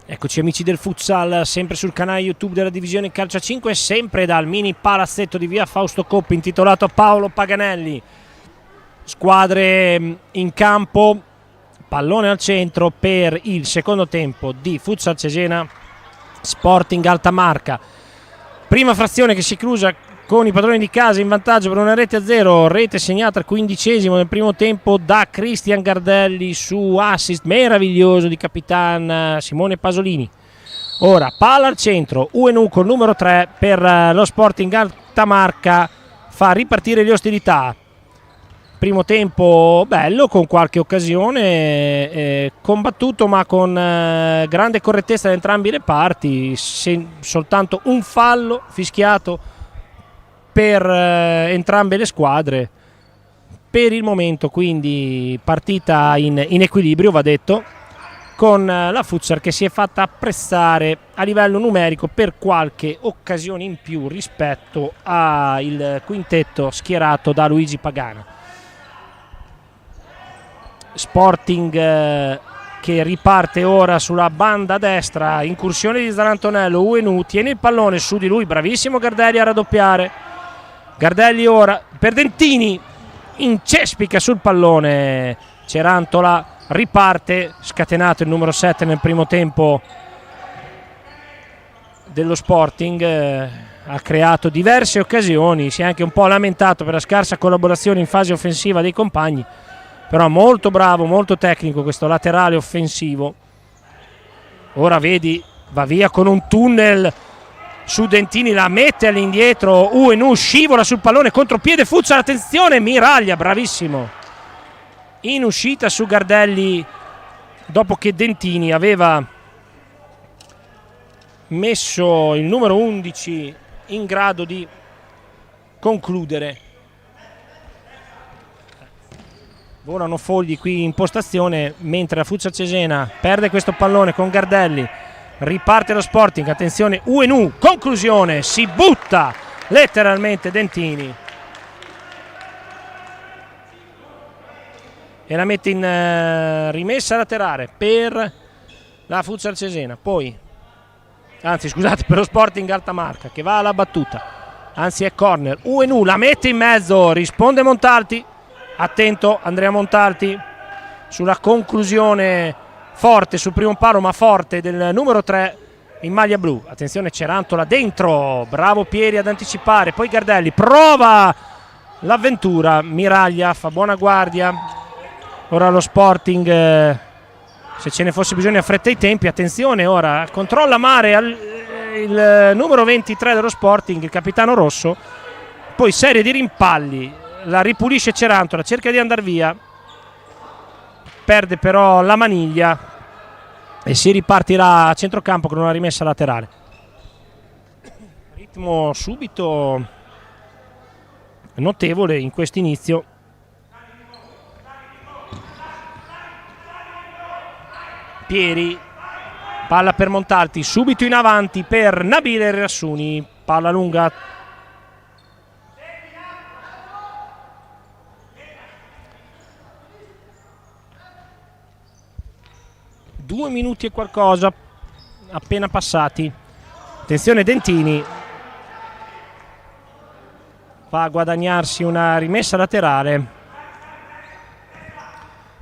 Eccoci amici del futsal, sempre sul canale YouTube della divisione calcio a 5, sempre dal mini palazzetto di via Fausto Coppi intitolato a Paolo Paganelli. Squadre in campo, pallone al centro per il secondo tempo di Futsal Cesena Sporting Altamarca. Prima frazione che si chiusa con i padroni di casa in vantaggio per una rete a 0, rete segnata al 15° del primo tempo da Cristian Gardelli su assist meraviglioso di capitan Simone Pasolini. Ora palla al centro, UNU col numero 3 per lo Sporting Altamarca, fa ripartire le ostilità. Primo tempo bello, con qualche occasione, combattuto ma con grande correttezza da entrambi le parti, soltanto un fallo fischiato per entrambe le squadre. Per il momento quindi partita in equilibrio, va detto, con la Futsal che si è fatta apprezzare a livello numerico per qualche occasione in più rispetto al quintetto schierato da Luigi Pagana. Sporting che riparte ora sulla banda destra, incursione di Zarantonello, UNU tiene il pallone su di lui, bravissimo Gardelli a raddoppiare. Gardelli ora per Dentini, incespica sul pallone, Cerantola riparte, scatenato il numero 7 nel primo tempo dello Sporting, ha creato diverse occasioni, si è anche un po' lamentato per la scarsa collaborazione in fase offensiva dei compagni, però molto bravo, molto tecnico questo laterale offensivo. Ora vedi, va via con un tunnel su Dentini, la mette all'indietro, UNU scivola sul pallone, contropiede Futsal, attenzione, Miraglia, bravissimo, in uscita su Gardelli dopo che Dentini aveva messo il numero 11 in grado di concludere. Volano fogli qui in postazione mentre la Futsal Cesena perde questo pallone con Gardelli. Riparte lo Sporting, attenzione UNU, conclusione, si butta letteralmente Dentini e la mette in rimessa laterale per la Futsal Cesena, poi anzi scusate, per lo Sporting Altamarca che va alla battuta, anzi è corner, UNU la mette in mezzo, risponde Montalti, attento Andrea Montalti sulla conclusione forte sul primo palo ma forte del numero 3 in maglia blu. Attenzione Cerantola dentro, bravo Pieri ad anticipare, poi Gardelli prova l'avventura, Miraglia fa buona guardia. Ora lo Sporting se ce ne fosse bisogno affretta i tempi, attenzione ora controlla Mare il numero 23 dello Sporting, il capitano rosso, poi serie di rimpalli, la ripulisce Cerantola, cerca di andare via, perde però la maniglia e si ripartirà a centrocampo con una rimessa laterale. Ritmo subito notevole in questo inizio. Pieri, palla per Montalti, subito in avanti per Nabile Rassuni, palla lunga. Due minuti e qualcosa appena passati. Attenzione Dentini, va a guadagnarsi una rimessa laterale.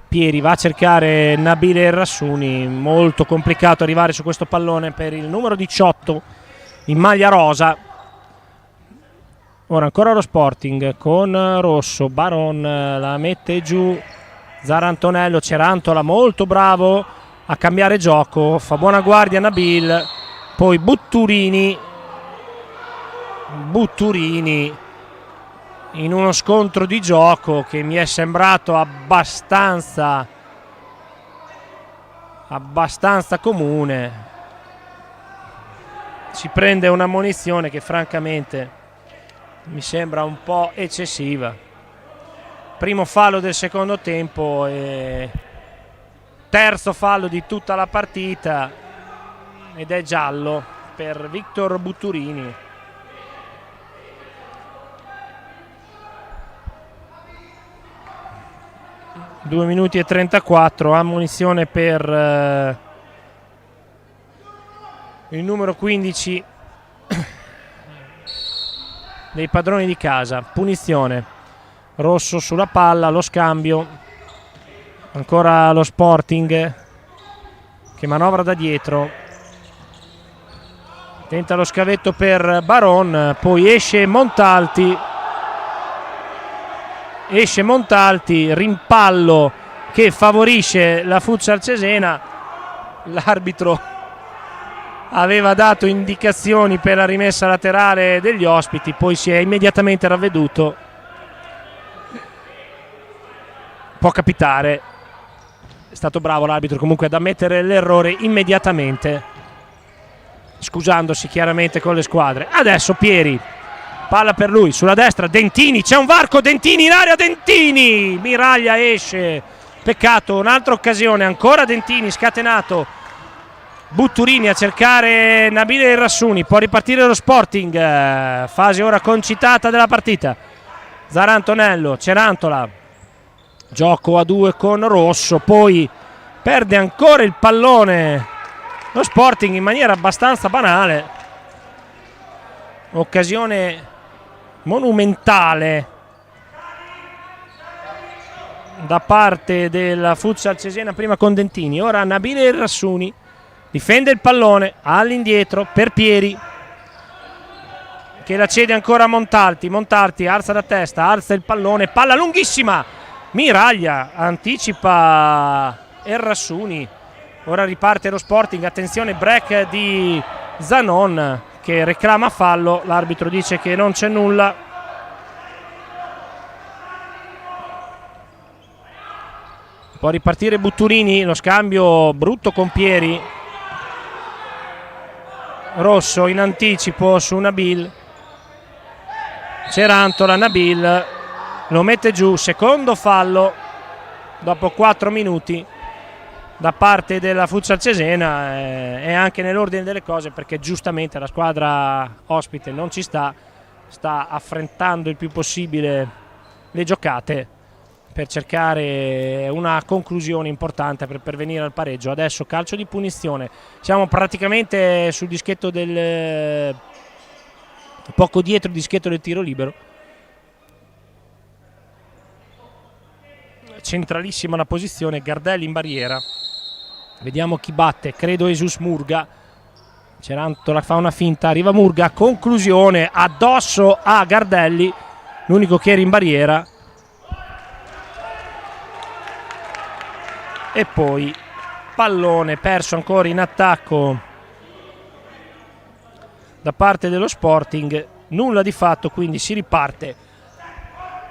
Pieri va a cercare Nabile Rassuni, molto complicato arrivare su questo pallone per il numero 18 in maglia rosa. Ora ancora lo Sporting con Rosso, Baron la mette giù, Zarantonello, Cerantola molto bravo a cambiare gioco, fa buona guardia Nabil, poi Butturini in uno scontro di gioco che mi è sembrato abbastanza comune, si prende una ammonizione che francamente mi sembra un po' eccessiva. Primo fallo del secondo tempo e terzo fallo di tutta la partita ed è giallo per Victor Butturini. Due minuti e 34, ammonizione per il numero 15 dei padroni di casa. Punizione, rosso sulla palla, lo scambio, ancora lo Sporting che manovra da dietro, tenta lo scavetto per Baron, poi esce Montalti, rimpallo che favorisce la Futsal Cesena. L'arbitro aveva dato indicazioni per la rimessa laterale degli ospiti, poi si è immediatamente ravveduto. Può capitare, è stato bravo l'arbitro comunque ad ammettere l'errore immediatamente, scusandosi chiaramente con le squadre. Adesso Pieri, palla per lui, sulla destra Dentini, c'è un varco, Dentini in area, Dentini, Miraglia esce, peccato, un'altra occasione, ancora Dentini scatenato, Butturini a cercare Nabile Errassuni, può ripartire lo Sporting, fase ora concitata della partita. Zara Antonello, Cerantola, gioco a due con Rosso, poi perde ancora il pallone lo Sporting in maniera abbastanza banale, occasione monumentale da parte della Futsal Cesena, prima con Dentini, ora Nabile Errassuni difende il pallone all'indietro per Pieri che la cede ancora a Montalti. Montalti alza la testa, alza il pallone, palla lunghissima, Miraglia anticipa Errassuni, ora riparte lo Sporting, attenzione, break di Zanon che reclama fallo, l'arbitro dice che non c'è nulla. Può ripartire Butturini, lo scambio brutto con Pieri, Rosso in anticipo su Nabil, Cerantola, Nabil lo mette giù, secondo fallo dopo 4 minuti da parte della Futsal Cesena, è anche nell'ordine delle cose perché giustamente la squadra ospite non ci sta affrettando il più possibile le giocate per cercare una conclusione importante per pervenire al pareggio. Adesso calcio di punizione, siamo praticamente sul dischetto del poco dietro il dischetto del tiro libero, centralissima la posizione, Gardelli in barriera, vediamo chi batte, credo Jesus Murga, Cerantola fa una finta, arriva Murga, conclusione addosso a Gardelli, l'unico che era in barriera. E poi pallone perso ancora in attacco da parte dello Sporting, nulla di fatto, quindi si riparte.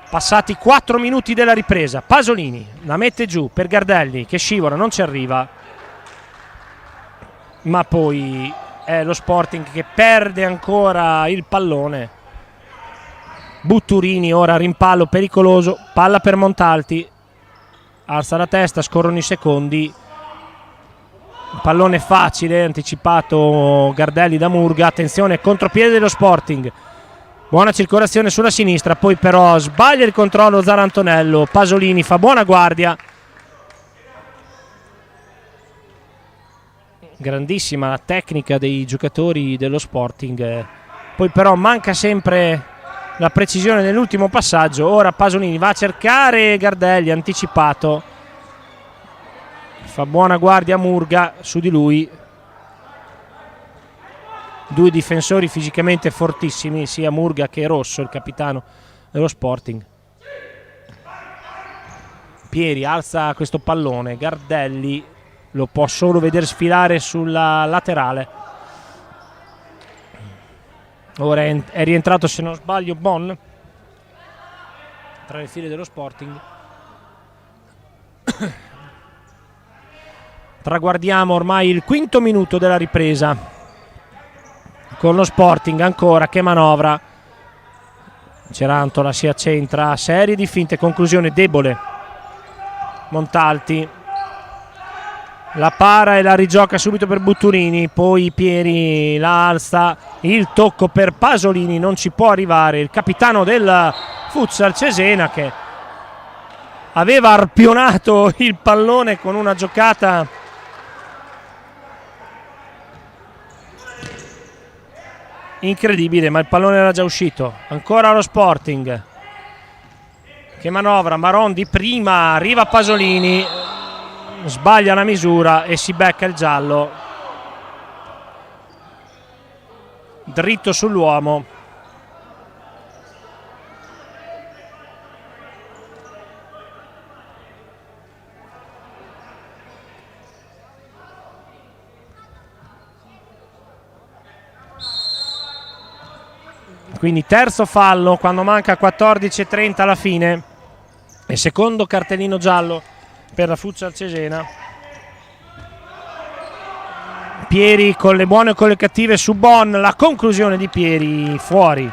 Passati 4 minuti della ripresa, Pasolini la mette giù per Gardelli che scivola, non ci arriva, ma poi è lo Sporting che perde ancora il pallone. Butturini ora rimpallo pericoloso, palla per Montalti, alza la testa, scorrono i secondi, pallone facile, anticipato Gardelli da Murga, attenzione, contropiede dello Sporting, buona circolazione sulla sinistra, poi però sbaglia il controllo Zara Antonello, Pasolini fa buona guardia, grandissima la tecnica dei giocatori dello Sporting, poi però manca sempre la precisione nell'ultimo passaggio. Ora Pasolini va a cercare Gardelli, anticipato, fa buona guardia Murga su di lui, due difensori fisicamente fortissimi, sia Murga che Rosso, il capitano dello Sporting. Pieri alza questo pallone, Gardelli lo può solo vedere sfilare sulla laterale. Ora è rientrato, se non sbaglio, Bon tra le file dello Sporting. Traguardiamo ormai il 5° minuto della ripresa con lo Sporting ancora che manovra. Cerantola si accentra, serie di finte, conclusione debole. Montalti la para e la rigioca subito per Butturini, poi Pieri la alza, il tocco per Pasolini, non ci può arrivare il capitano del Futsal Cesena che aveva arpionato il pallone con una giocata incredibile, ma il pallone era già uscito. Ancora lo Sporting che manovra, Maron di prima, arriva Pasolini, sbaglia la misura e si becca il giallo dritto sull'uomo. Quindi terzo fallo quando manca 14:30 alla fine e secondo cartellino giallo per la Futsal Cesena. Pieri con le buone e con le cattive su Bon, la conclusione di Pieri fuori.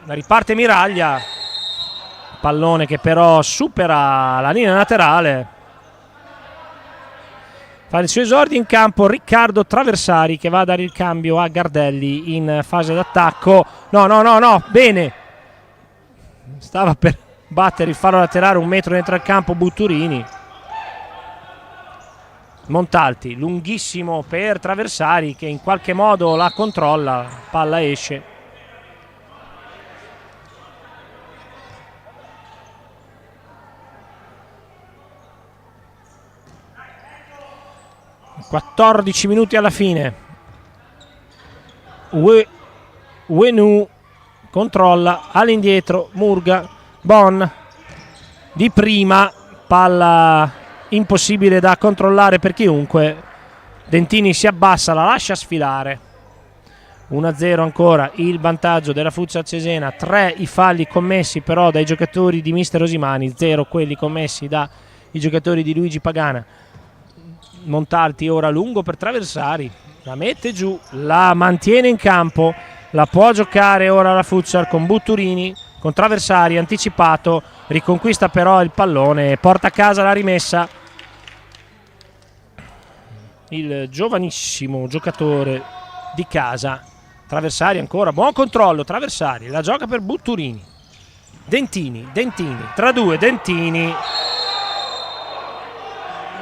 Riparte Miraglia, pallone che però supera la linea laterale. Fa il suo esordio in campo Riccardo Traversari che va a dare il cambio a Gardelli in fase d'attacco. No, bene. Stava per battere il fallo laterale 1 metro dentro il campo Butturini. Montalti, lunghissimo per Traversari che in qualche modo la controlla, palla esce. (14 minuti alla fine). Wenu controlla, all'indietro Murga, Bon di prima, palla impossibile da controllare per chiunque. Dentini si abbassa, la lascia sfilare. 1-0 ancora il vantaggio della Futsal Cesena. 3 i falli commessi però dai giocatori di mister Osimani, 0 quelli commessi dai giocatori di Luigi Pagana. Montalti ora lungo per Traversari, la mette giù, la mantiene in campo, la può giocare ora la Futsal con Butturini, con Traversari anticipato, riconquista però il pallone, porta a casa la rimessa il giovanissimo giocatore di casa. Traversari ancora, buon controllo, Traversari, la gioca per Butturini, Dentini, tra due Dentini.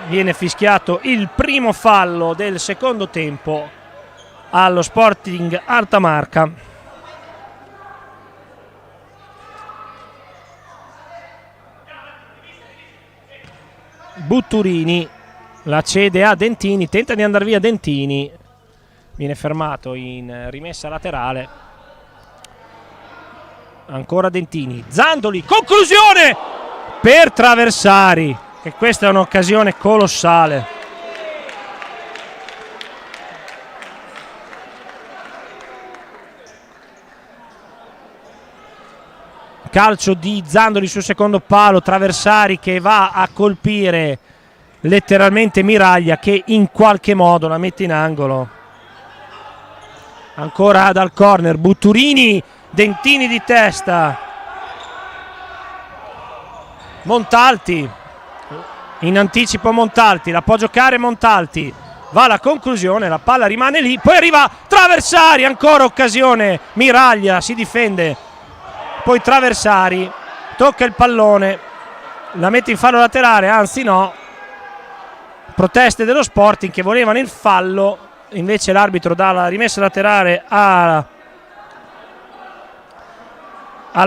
Viene fischiato il primo fallo del secondo tempo allo Sporting Altamarca. Butturini la cede a Dentini, tenta di andare via Dentini, viene fermato in rimessa laterale. Ancora Dentini, Zandoli, conclusione per Traversari. E questa è un'occasione colossale. Calcio di Zandoli sul secondo palo, Traversari che va a colpire letteralmente Miraglia che in qualche modo la mette in angolo. Ancora dal corner Butturini, Dentini di testa, Montalti in anticipo, Montalti la può giocare, Montalti va alla conclusione, la palla rimane lì, poi arriva Traversari, ancora occasione, Miraglia si difende, poi Traversari tocca il pallone, la mette in fallo laterale, anzi no, proteste dello Sporting che volevano il fallo, invece l'arbitro dà la rimessa laterale alla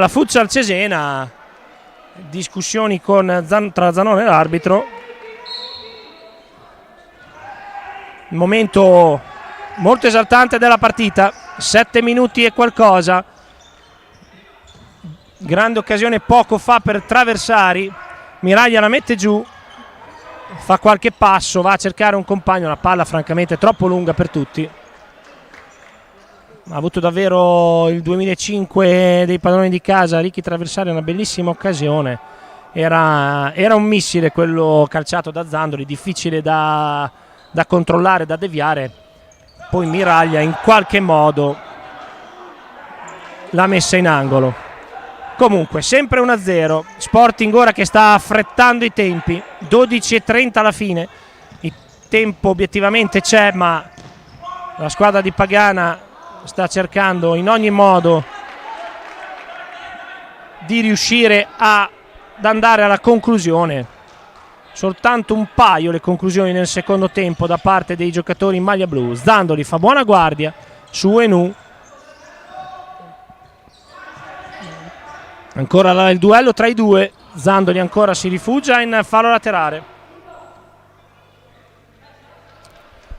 Futsal Cesena. Discussioni tra Zanone e l'arbitro. Momento molto esaltante della partita, 7 minuti e qualcosa. Grande occasione poco fa per Traversari, Miraglia la mette giù, fa qualche passo, va a cercare un compagno, la palla francamente troppo lunga per tutti. Ha avuto davvero il 2005 dei padroni di casa Ricky Traversari, una bellissima occasione, era un missile quello calciato da Zandoli, difficile da controllare, da deviare, poi Miraglia in qualche modo l'ha messa in angolo. Comunque sempre 1-0, Sporting ora che sta affrettando i tempi, 12:30 alla fine, il tempo obiettivamente c'è ma la squadra di Pagana sta cercando in ogni modo di riuscire ad andare alla conclusione soltanto un paio le conclusioni nel secondo tempo da parte dei giocatori in maglia blu. Zandoli fa buona guardia su Uenu. Ancora il duello tra i due. Zandoli ancora si rifugia in fallo laterale.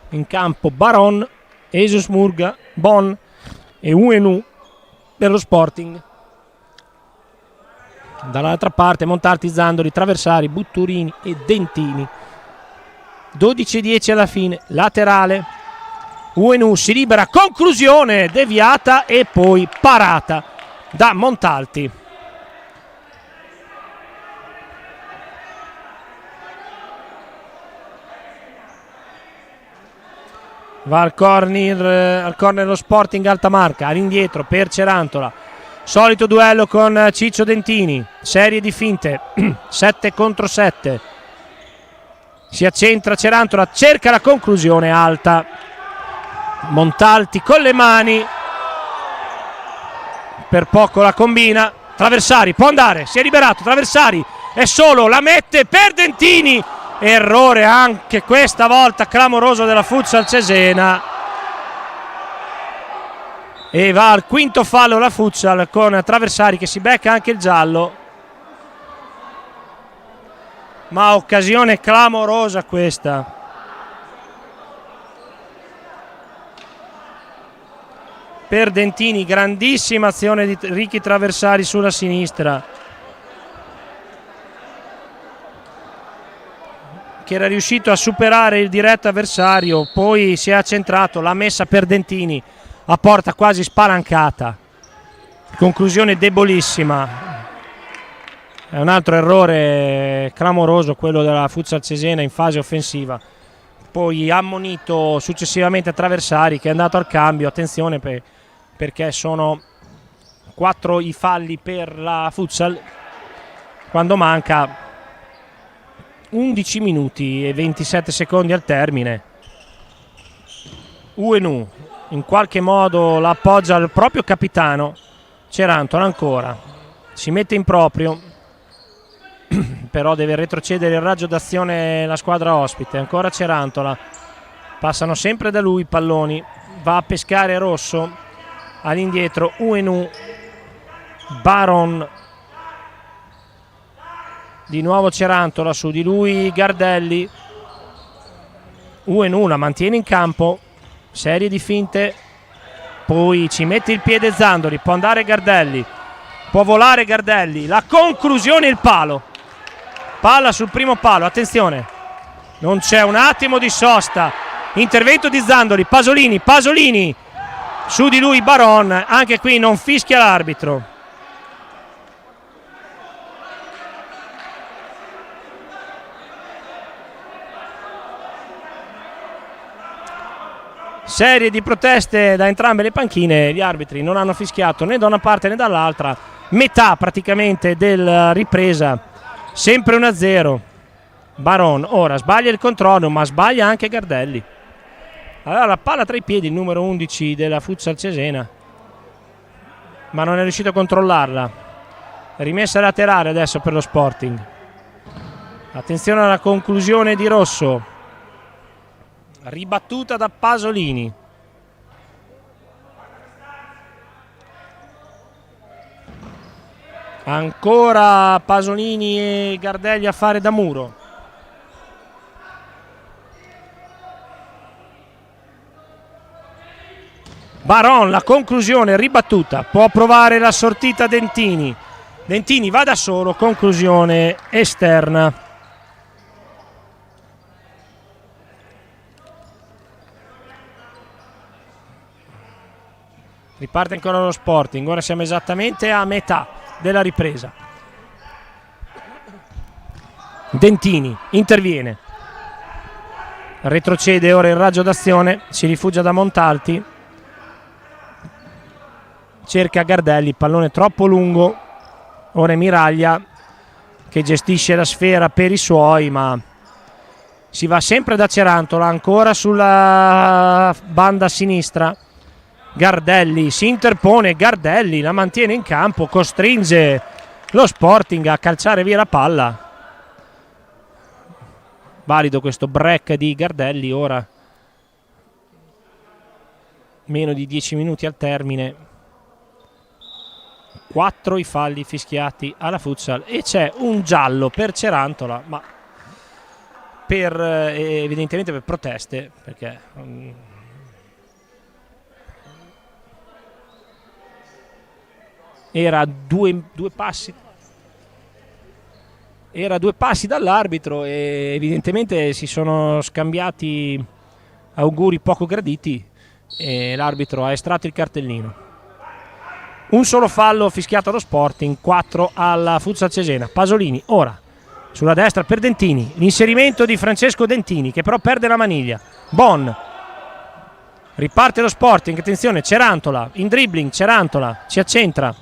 In campo Baron, Jesus Murga, Bon e Uenu per lo Sporting. Dall'altra parte Montalti, Zandoli, Traversari, Butturini e Dentini. 12-10 alla fine, laterale. Uenu si libera, conclusione deviata e poi parata da Montalti. Va al corner lo Sporting Altamarca, all'indietro per Cerantola. Solito duello con Ciccio Dentini, serie di finte, 7 contro 7. Si accentra Cerantola, cerca la conclusione alta. Montalti con le mani, per poco la combina. Traversari può andare, si è liberato, Traversari è solo, la mette per Dentini. Errore anche questa volta clamoroso della Futsal Cesena. E va al quinto fallo la Futsal con Traversari che si becca anche il giallo. Ma occasione clamorosa questa. Per Dentini, grandissima azione di Ricky Traversari sulla sinistra, che era riuscito a superare il diretto avversario, poi si è accentrato, l'ha messa per Dentini a porta quasi spalancata. Conclusione debolissima. È un altro errore clamoroso quello della Futsal Cesena in fase offensiva. Poi ammonito successivamente a Traversari che è andato al cambio. Attenzione perché sono 4 i falli per la Futsal quando manca 11 minuti e 27 secondi al termine. Uenu in qualche modo la appoggia al proprio capitano. Cerantola ancora si mette in proprio, però deve retrocedere il raggio d'azione la squadra ospite. Ancora Cerantola, passano sempre da lui i palloni, va a pescare Rosso, all'indietro Uenu, Baron, di nuovo Cerantola, su di lui Gardelli. Uenu la mantiene in campo, serie di finte, poi ci mette il piede Zandoli, può andare Gardelli, può volare Gardelli, la conclusione, il palo, palla sul primo palo. Attenzione, non c'è un attimo di sosta, intervento di Zandoli, Pasolini, su di lui Baron, anche qui non fischia l'arbitro. Serie di proteste da entrambe le panchine, gli arbitri non hanno fischiato né da una parte né dall'altra, metà praticamente della ripresa, sempre 1-0. Baron ora sbaglia il controllo, ma sbaglia anche Gardelli. Allora la palla tra i piedi, il numero 11 della Futsal Cesena, ma non è riuscito a controllarla. Rimessa laterale adesso per lo Sporting. Attenzione alla conclusione di Rosso, ribattuta da Pasolini. Ancora Pasolini e Gardelli a fare da muro. Baron, la conclusione ribattuta, può provare la sortita Dentini. Dentini va da solo, conclusione esterna. Riparte ancora lo Sporting, ora siamo esattamente a metà della ripresa. Dentini interviene, retrocede ora il raggio d'azione, si rifugia da Montalti, cerca Gardelli, pallone troppo lungo, ora è Miraglia che gestisce la sfera per i suoi, ma si va sempre da Cerantola, ancora sulla banda sinistra. Gardelli si interpone, Gardelli la mantiene in campo, costringe lo Sporting a calciare via la palla. valido questo break di Gardelli. Ora meno di 10 minuti al termine, 4 i falli fischiati alla futsal e c'è un giallo per Cerantola, ma evidentemente per proteste, perché era due passi dall'arbitro e evidentemente si sono scambiati auguri poco graditi e l'arbitro ha estratto il cartellino. Un solo fallo fischiato allo Sporting, 4 alla Futsal Cesena. Pasolini ora sulla destra per Dentini, l'inserimento di Francesco Dentini che però perde la maniglia. Bon, riparte lo Sporting, attenzione, Cerantola in dribbling, Cerantola si accentra,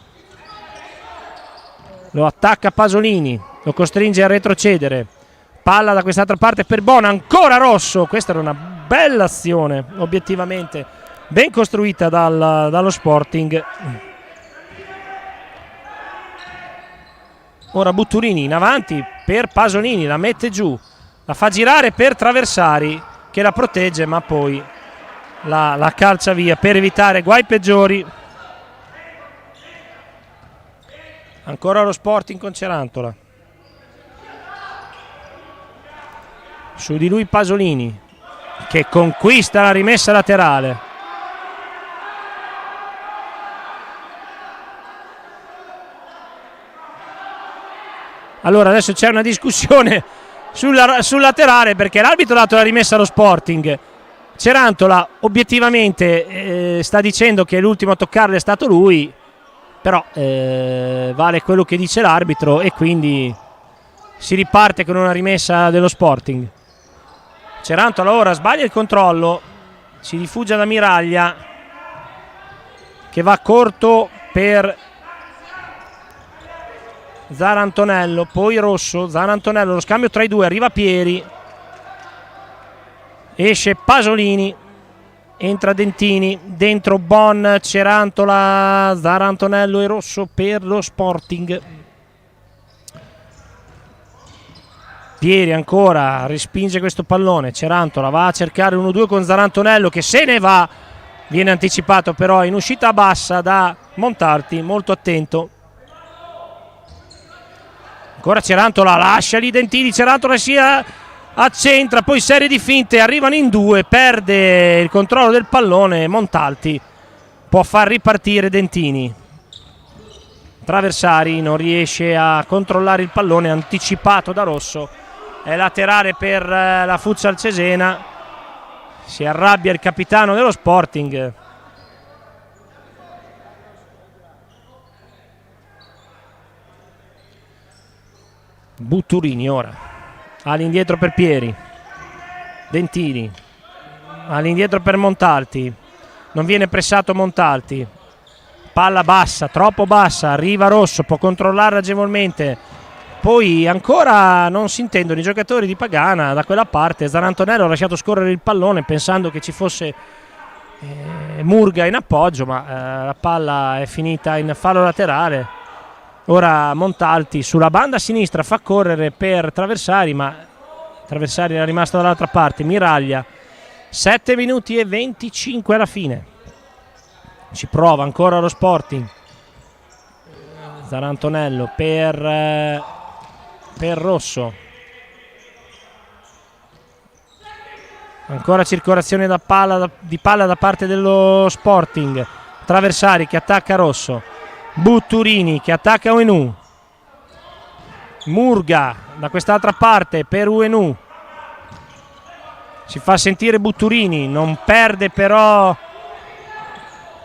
lo attacca Pasolini, lo costringe a retrocedere, palla da quest'altra parte per Bon, ancora Rosso. Questa era una bella azione, obiettivamente ben costruita dallo Sporting. Ora Butturini in avanti per Pasolini, la mette giù, la fa girare per Traversari che la protegge ma poi la calcia via per evitare guai peggiori. Ancora lo Sporting con Cerantola, su di lui Pasolini che conquista la rimessa laterale. Allora adesso c'è una discussione sul laterale perché l'arbitro ha dato la rimessa allo Sporting. Cerantola obiettivamente sta dicendo che l'ultimo a toccarle è stato lui, però vale quello che dice l'arbitro e quindi si riparte con una rimessa dello Sporting. Cerantola ora sbaglia il controllo, si rifugia da Miraglia che va corto per Zarantonello, poi Rosso, Zarantonello, lo scambio tra i due, arriva Pieri, esce Pasolini, entra Dentini, dentro Bon, Cerantola, Zarantonello e Rosso per lo Sporting. Pieri ancora respinge questo pallone, Cerantola va a cercare 1-2 con Zarantonello che se ne va, viene anticipato però in uscita bassa da Montalti, molto attento. Ancora Cerantola, lascia lì Dentini, Cerantola si accentra, poi serie di finte, arrivano in due, perde il controllo del pallone, Montalti può far ripartire Dentini. Traversari non riesce a controllare il pallone, anticipato da Rosso, è laterale per la Futsal Cesena, si arrabbia il capitano dello Sporting. Butturini ora all'indietro per Pieri, Dentini all'indietro per Montalti, non viene pressato Montalti, palla bassa, troppo bassa, arriva Rosso, può controllare agevolmente, poi ancora non si intendono i giocatori di Pagana da quella parte. Zarantonello ha lasciato scorrere il pallone pensando che ci fosse Murga in appoggio, ma la palla è finita in fallo laterale. Ora Montalti sulla banda sinistra fa correre per Traversari, ma Traversari era rimasto dall'altra parte. Miraglia, 7 minuti e 25 alla fine. Ci prova ancora lo Sporting. Zarantonello per Rosso. Ancora circolazione di palla da parte dello Sporting. Traversari che attacca Rosso. Butturini che attacca UNU, Murga da quest'altra parte per UNU, si fa sentire Butturini, non perde però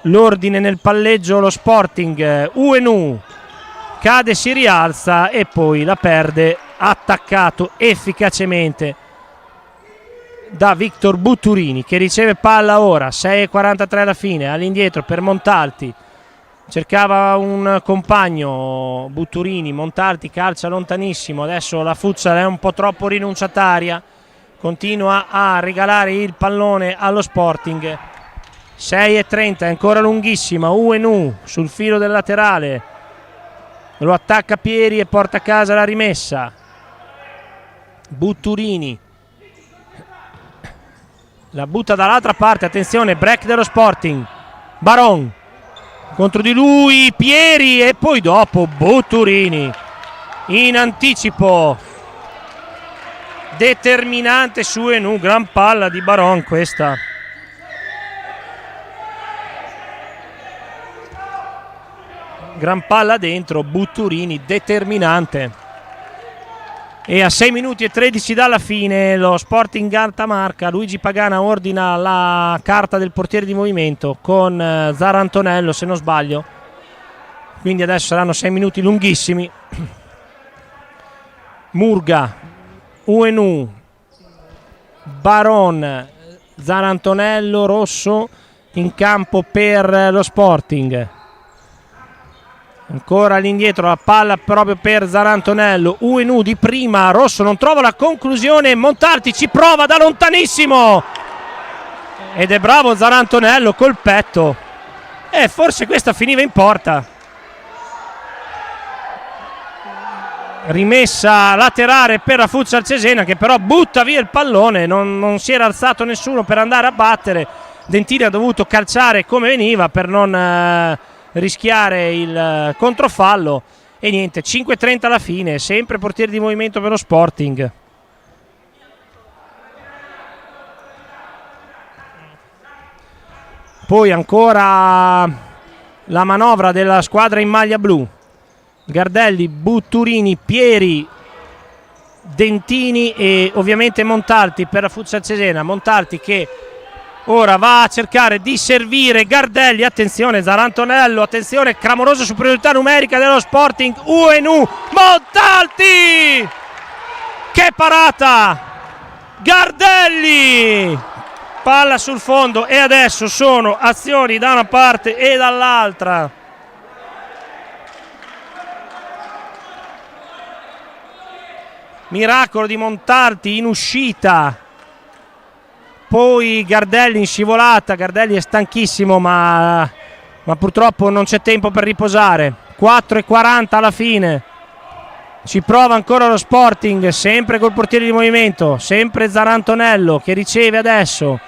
l'ordine nel palleggio lo Sporting. UNU cade, si rialza e poi la perde, attaccato efficacemente da Victor Butturini che riceve palla ora, 6:43 alla fine, all'indietro per Montalti. Cercava un compagno Butturini, Montalti calcia lontanissimo, adesso la Futsal è un po' troppo rinunciataria, continua a regalare il pallone allo Sporting. 6:30, è ancora lunghissima, UNU sul filo del laterale, lo attacca Pieri e porta a casa la rimessa. Butturini la butta dall'altra parte, attenzione, break dello Sporting, Baron contro di lui, Pieri e poi dopo Butturini in anticipo, determinante su Enu, gran palla di Baron questa. Gran palla dentro, Butturini determinante. E a 6 minuti e 13 dalla fine lo Sporting Alta Marca, Luigi Pagana ordina la carta del portiere di movimento con Zarantonello, se non sbaglio, quindi adesso saranno 6 minuti lunghissimi. Murga, Uenu, Baron, Zarantonello, Rosso in campo per lo Sporting. Ancora all'indietro la palla proprio per Zarantonello, Uenu di prima, Rosso non trova la conclusione, Montalti ci prova da lontanissimo ed è bravo Zarantonello col petto, e forse questa finiva in porta. Rimessa laterale per la Futsal Cesena, che però butta via il pallone, non si era alzato nessuno per andare a battere, Dentini ha dovuto calciare come veniva per non rischiare il controfallo, e niente, 5:30 alla fine, sempre portiere di movimento per lo Sporting. Poi ancora la manovra della squadra in maglia blu, Gardelli, Butturini, Pieri, Dentini e ovviamente Montalti per la Futsal Cesena. Montalti che ora va a cercare di servire Gardelli, attenzione Zarantonello, attenzione, clamorosa superiorità numerica dello Sporting, Uenu, Montalti, che parata, Gardelli, palla sul fondo, e adesso sono azioni da una parte e dall'altra. Miracolo di Montalti in uscita, poi Gardelli in scivolata, Gardelli è stanchissimo ma purtroppo non c'è tempo per riposare. 4:40 alla fine, ci prova ancora lo Sporting, sempre col portiere di movimento, sempre Zarantonello che riceve adesso,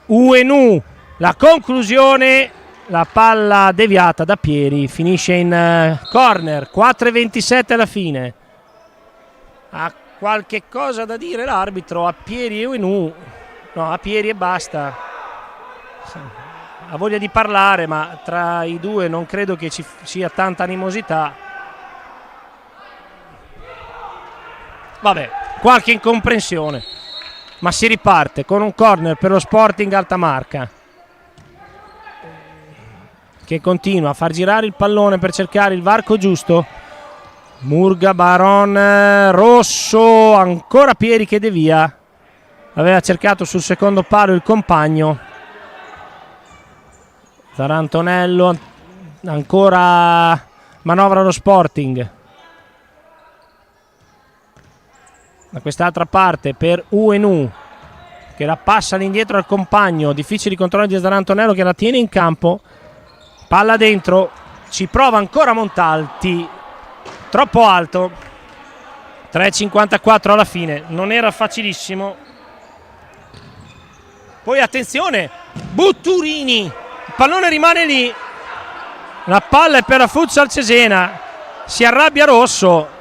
Uenu, la conclusione, la palla deviata da Pieri, finisce in corner. 4:27 alla fine. Ha qualche cosa da dire l'arbitro a Pieri e Uenu? No, a Pieri e basta. Ha voglia di parlare, ma tra i due non credo che ci sia tanta animosità. Vabbè, qualche incomprensione, ma si riparte con un corner per lo Sporting Alta Marca, che continua a far girare il pallone per cercare il varco giusto. Murga, Baron, Rosso, ancora Pieri che devia, aveva cercato sul secondo palo il compagno. Zarantonello, ancora manovra lo Sporting da quest'altra parte per Uenu, che la passa all'indietro al compagno, difficili controlli di Zarantonello che la tiene in campo, palla dentro, ci prova ancora Montalti, troppo alto. 3:54 alla fine, non era facilissimo. Poi attenzione, Butturini, il pallone rimane lì, la palla è per la Futsal Cesena, si arrabbia Rosso,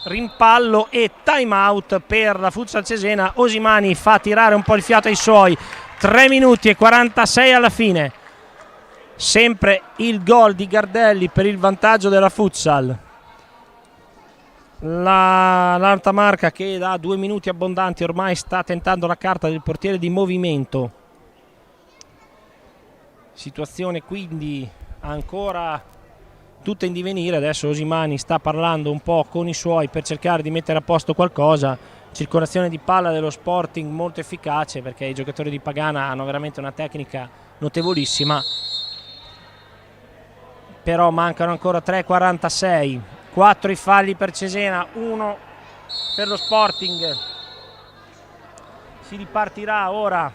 rimpallo e time out per la Futsal Cesena. Osimani fa tirare un po' il fiato ai suoi. 3 minuti e 46 alla fine, sempre il gol di Gardelli per il vantaggio della Futsal. L'Alta Marca, che da 2 minuti abbondanti ormai sta tentando la carta del portiere di movimento. Situazione quindi ancora tutta in divenire. Adesso Osimani sta parlando un po' con i suoi per cercare di mettere a posto qualcosa. Circolazione di palla dello Sporting molto efficace, perché i giocatori di Pagana hanno veramente una tecnica notevolissima, però mancano ancora 3:46. 4 i falli per Cesena, 1 per lo Sporting. Si ripartirà ora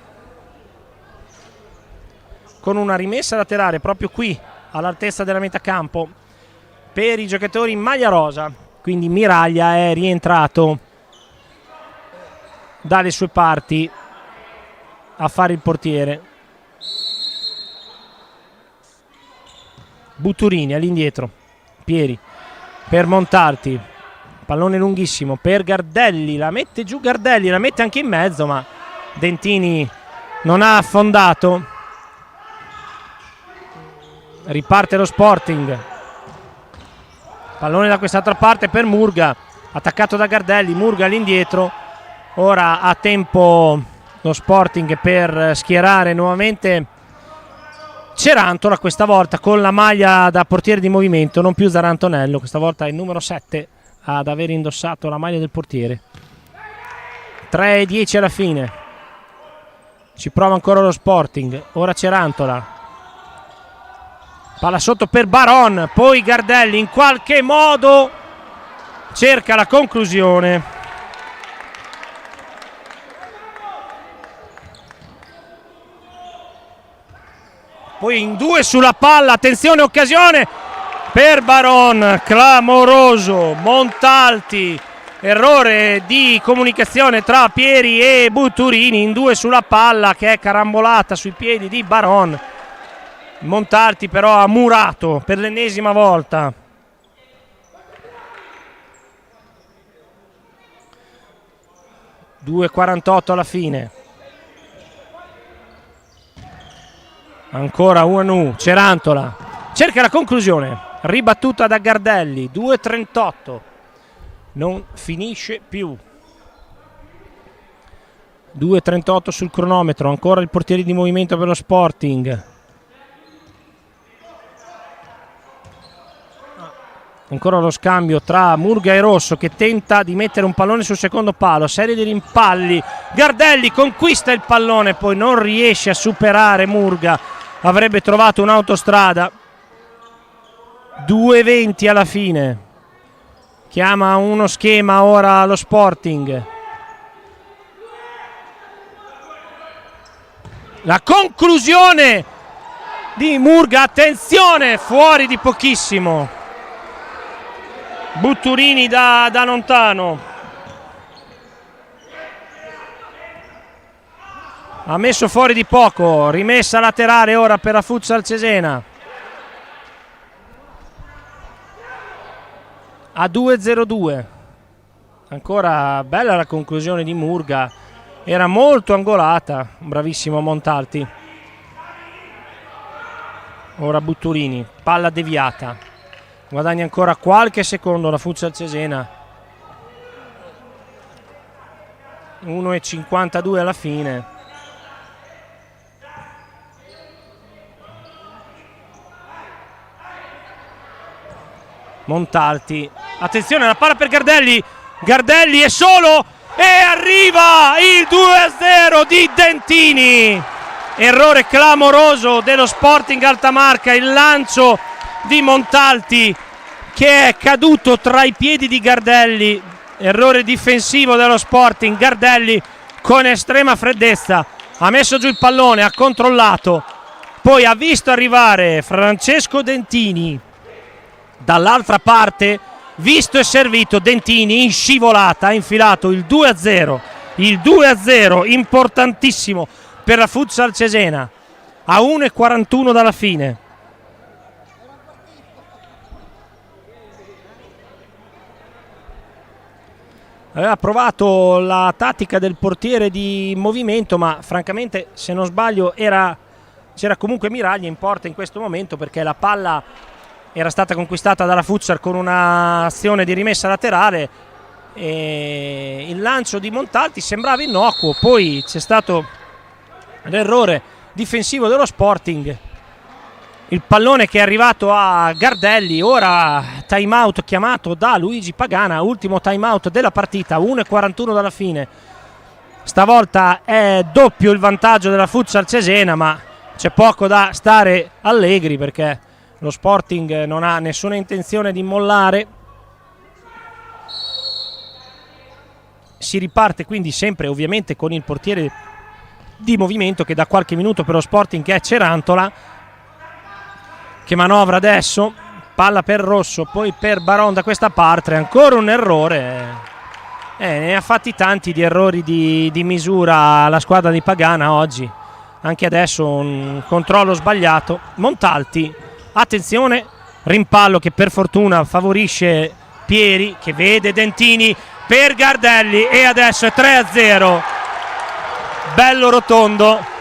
con una rimessa laterale proprio qui all'altezza della metà campo per i giocatori in maglia rosa, quindi Miraglia è rientrato. dalle sue parti a fare il portiere. Butturini all'indietro, Pieri per Montalti, pallone lunghissimo per Gardelli, la mette giù Gardelli, la mette anche in mezzo, ma Dentini non ha affondato. Riparte lo Sporting, pallone da quest'altra parte per Murga, attaccato da Gardelli, Murga all'indietro. Ora ha tempo lo Sporting per schierare nuovamente Cerantola, questa volta con la maglia da portiere di movimento, non più Zarantonello, questa volta è il numero 7 ad aver indossato la maglia del portiere. 3:10 alla fine, ci prova ancora lo Sporting, ora Cerantola, palla sotto per Baron, poi Gardelli in qualche modo cerca la conclusione. Poi in due sulla palla, attenzione, occasione per Baron, clamoroso, Montalti, errore di comunicazione tra Pieri e Butturini, in due sulla palla che è carambolata sui piedi di Baron. Montalti però ha murato per l'ennesima volta. (2:48 alla fine). Ancora Uanu, Cerantola cerca la conclusione, ribattuta da Gardelli. 2:38, non finisce più. 2:38 sul cronometro, ancora il portiere di movimento per lo Sporting. Ancora lo scambio tra Murga e Rosso, che tenta di mettere un pallone sul secondo palo, serie di rimpalli, Gardelli conquista il pallone, poi non riesce a superare Murga, avrebbe trovato un'autostrada. 2:20 alla fine, chiama uno schema ora lo Sporting. La conclusione di Murga, attenzione, fuori di pochissimo. Butturini da lontano ha messo fuori di poco, rimessa laterale ora per la Futsal Cesena. A 2:02, ancora bella la conclusione di Murga, era molto angolata, bravissimo Montalti. Ora Butturini, palla deviata, guadagna ancora qualche secondo la Futsal Cesena. 1:52 alla fine. Montalti, attenzione, la palla per Gardelli, Gardelli è solo e arriva il 2:0 di Dentini. Errore clamoroso dello Sporting Altamarca, il lancio di Montalti che è caduto tra i piedi di Gardelli, errore difensivo dello Sporting. Gardelli con estrema freddezza ha messo giù il pallone, ha controllato, poi ha visto arrivare Francesco Dentini dall'altra parte, visto e servito, Dentini in scivolata ha infilato il 2:0, il 2:0 importantissimo per la Futsal Cesena a 1:41 dalla fine. Aveva provato la tattica del portiere di movimento, ma francamente, se non sbaglio, c'era comunque Miraglia in porta in questo momento, perché la palla era stata conquistata dalla Futsal con un'azione di rimessa laterale e il lancio di Montalti sembrava innocuo, poi c'è stato l'errore difensivo dello Sporting, il pallone che è arrivato a Gardelli. Ora time out chiamato da Luigi Pagana, ultimo time out della partita, 1:41 dalla fine. Stavolta è doppio il vantaggio della Futsal Cesena, ma c'è poco da stare allegri perché lo Sporting non ha nessuna intenzione di mollare. Si riparte quindi sempre ovviamente con il portiere di movimento che da qualche minuto per lo Sporting, che è Cerantola, che manovra adesso, palla per Rosso, poi per Baron da questa parte, ancora un errore Ne ha fatti tanti di errori di misura la squadra di Pagana oggi. Anche adesso un controllo sbagliato. Montalti, attenzione, rimpallo che per fortuna favorisce Pieri, che vede Dentini per Gardelli, e adesso è 3-0. Bello rotondo.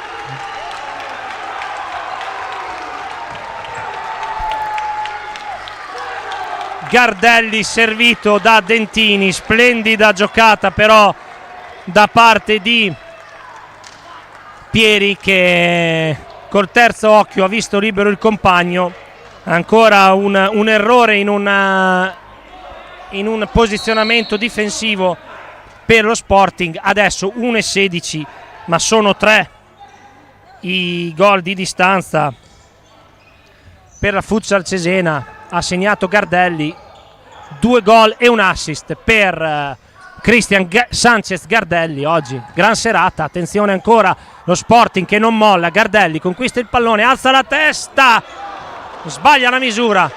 Gardelli servito da Dentini, splendida giocata però da parte di Pieri, che col terzo occhio ha visto libero il compagno. Ancora un errore in un posizionamento difensivo per lo Sporting. Adesso 1-16, ma sono 3 i gol di distanza per la Futsal Cesena. Ha segnato Gardelli, 2 gol e un assist per Cristian Sanchez Gardelli oggi. Gran serata, attenzione ancora lo Sporting che non molla. Gardelli conquista il pallone, alza la testa, sbaglia la misura,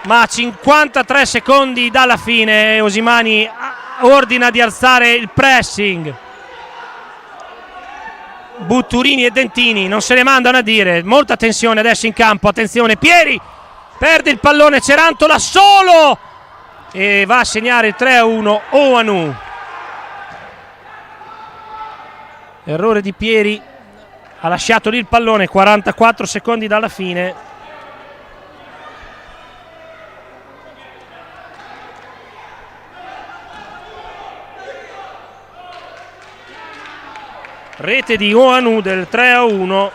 ma a 53 secondi dalla fine Osimani ordina di alzare il pressing. Butturini e Dentini non se ne mandano a dire, molta tensione adesso in campo. Attenzione, Pieri perde il pallone, Cerantola solo e va a segnare il 3-1 Oanu. Errore di Pieri, ha lasciato lì il pallone 44 secondi dalla fine. Rete di Oanu del 3-1.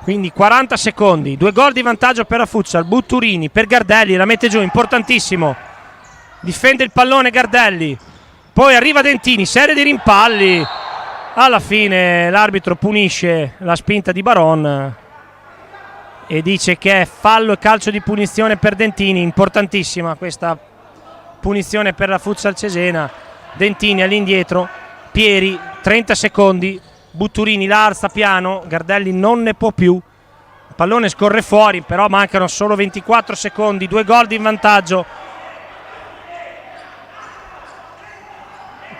Quindi 40 secondi, 2 gol di vantaggio per la Futsal. Butturini per Gardelli, la mette giù, importantissimo. Difende il pallone Gardelli. Poi arriva Dentini, serie di rimpalli. Alla fine l'arbitro punisce la spinta di Baron e dice che è fallo e calcio di punizione per Dentini. Importantissima questa punizione per la Futsal Cesena. Dentini all'indietro, Pieri, 30 secondi. Butturini la alza piano, Gardelli non ne può più, il pallone scorre fuori, però mancano solo 24 secondi, 2 gol di vantaggio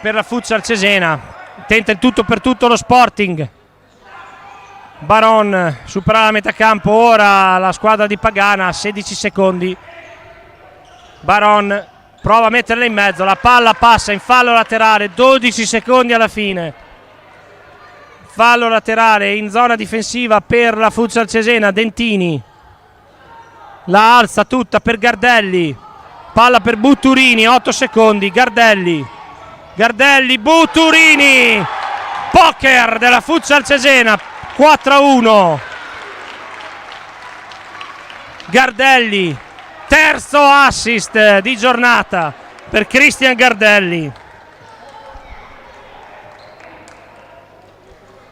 per la Futsal Cesena. Tenta il tutto per tutto lo Sporting. Baron supera la metà campo, ora la squadra di Pagana, 16 secondi. Baron prova a metterla in mezzo, la palla passa in fallo laterale, 12 secondi alla fine. Fallo laterale in zona difensiva per la Futsal Cesena. Dentini la alza tutta per Gardelli, palla per Butturini, 8 secondi. Gardelli, Butturini, poker della Futsal Cesena, 4-1. Gardelli, terzo assist di giornata per Cristian Gardelli.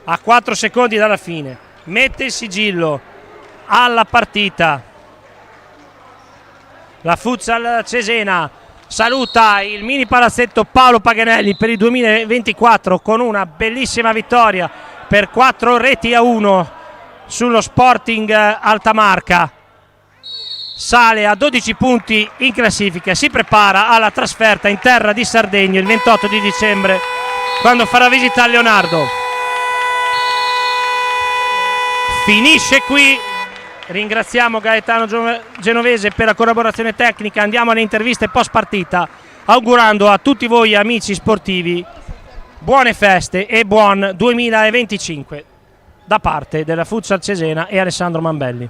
A 4 secondi dalla fine mette il sigillo alla partita. La Futsal Cesena saluta il mini palazzetto Paolo Paganelli per il 2024 con una bellissima vittoria per 4-1 sullo Sporting Altamarca. Sale a 12 punti in classifica e si prepara alla trasferta in terra di Sardegna il 28 di dicembre, quando farà visita a Leonardo. Finisce qui, ringraziamo Gaetano Genovese per la collaborazione tecnica. Andiamo alle interviste post partita, augurando a tutti voi amici sportivi buone feste e buon 2025 da parte della Futsal Cesena e Alessandro Mambelli.